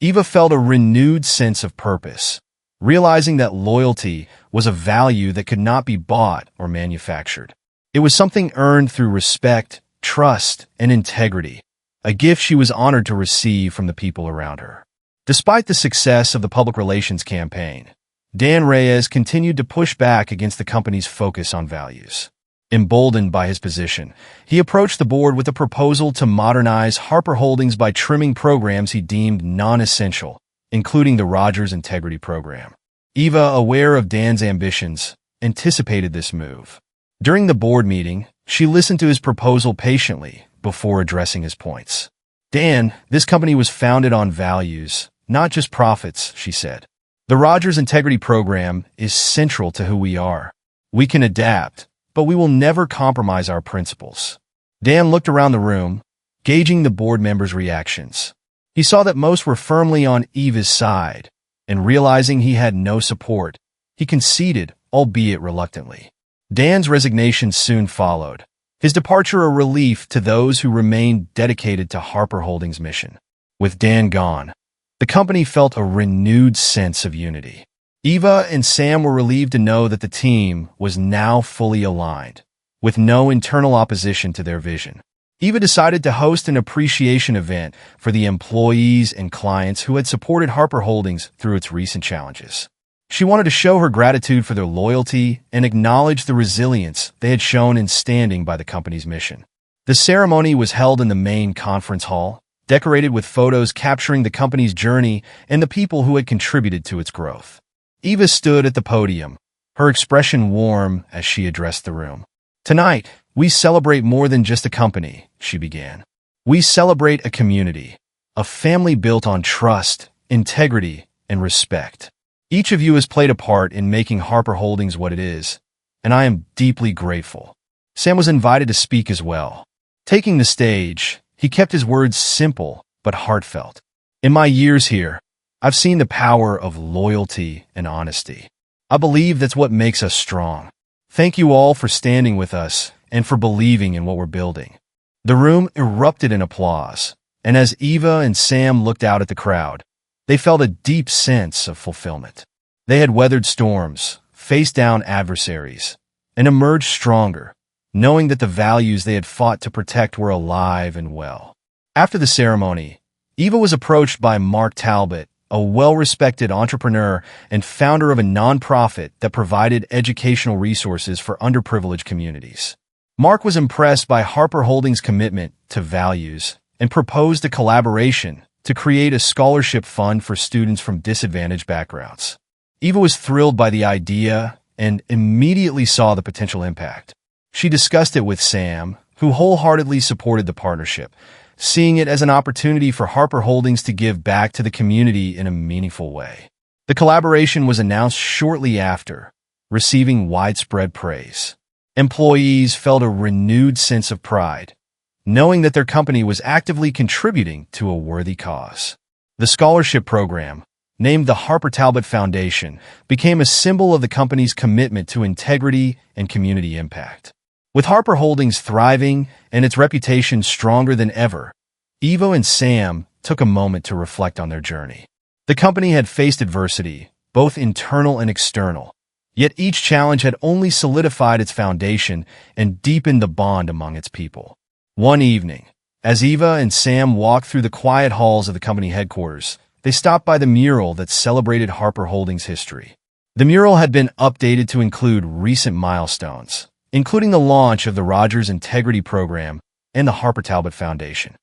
Eva felt a renewed sense of purpose, realizing that loyalty was a value that could not be bought or manufactured. It was something earned through respect, trust, and integrity, a gift she was honored to receive from the people around her. Despite the success of the public relations campaign, Dan Reyes continued to push back against the company's focus on values. Emboldened by his position, he approached the board with a proposal to modernize Harper Holdings by trimming programs he deemed non-essential, including the Rogers Integrity Program. Eva, aware of Dan's ambitions, anticipated this move. During the board meeting, she listened to his proposal patiently before addressing his points. "Dan, this company was founded on values, not just profits," she said. "The Rogers Integrity Program is central to who we are. We can adapt, but we will never compromise our principles." Dan looked around the room, gauging the board members' reactions. He saw that most were firmly on Eva's side, and realizing he had no support, he conceded, albeit reluctantly. Dan's resignation soon followed, his departure a relief to those who remained dedicated to Harper Holdings' mission. With Dan gone, the company felt a renewed sense of unity. Eva and Sam were relieved to know that the team was now fully aligned, with no internal opposition to their vision. Eva decided to host an appreciation event for the employees and clients who had supported Harper Holdings through its recent challenges. She wanted to show her gratitude for their loyalty and acknowledge the resilience they had shown in standing by the company's mission. The ceremony was held in the main conference hall, decorated with photos capturing the company's journey and the people who had contributed to its growth. Eva stood at the podium, her expression warm as she addressed the room. "Tonight, we celebrate more than just a company," she began. "We celebrate a community, a family built on trust, integrity, and respect. Each of you has played a part in making Harper Holdings what it is, and I am deeply grateful." Sam was invited to speak as well. Taking the stage, he kept his words simple but heartfelt. "In my years here, I've seen the power of loyalty and honesty. I believe that's what makes us strong. Thank you all for standing with us and for believing in what we're building." The room erupted in applause, And as Eva and Sam looked out at the crowd, they felt a deep sense of fulfillment. They had weathered storms, faced down adversaries, and emerged stronger, knowing that the values they had fought to protect were alive and well. After the ceremony, Eva was approached by Mark Talbot, a well-respected entrepreneur and founder of a nonprofit that provided educational resources for underprivileged communities. Mark was impressed by Harper Holdings' commitment to values and proposed a collaboration to create a scholarship fund for students from disadvantaged backgrounds. Eva was thrilled by the idea and immediately saw the potential impact. She discussed it with Sam, who wholeheartedly supported the partnership, seeing it as an opportunity for Harper Holdings to give back to the community in a meaningful way. The collaboration was announced shortly after, receiving widespread praise. Employees felt a renewed sense of pride, knowing that their company was actively contributing to a worthy cause. The scholarship program, named the Harper Talbot Foundation, became a symbol of the company's commitment to integrity and community impact. With Harper Holdings thriving and its reputation stronger than ever, Eva and Sam took a moment to reflect on their journey. The company had faced adversity, both internal and external, yet each challenge had only solidified its foundation and deepened the bond among its people. One evening, as Eva and Sam walked through the quiet halls of the company headquarters, they stopped by the mural that celebrated Harper Holdings' history. The mural had been updated to include recent milestones, including the launch of the Rogers Integrity Program and the Harper Talbot Foundation.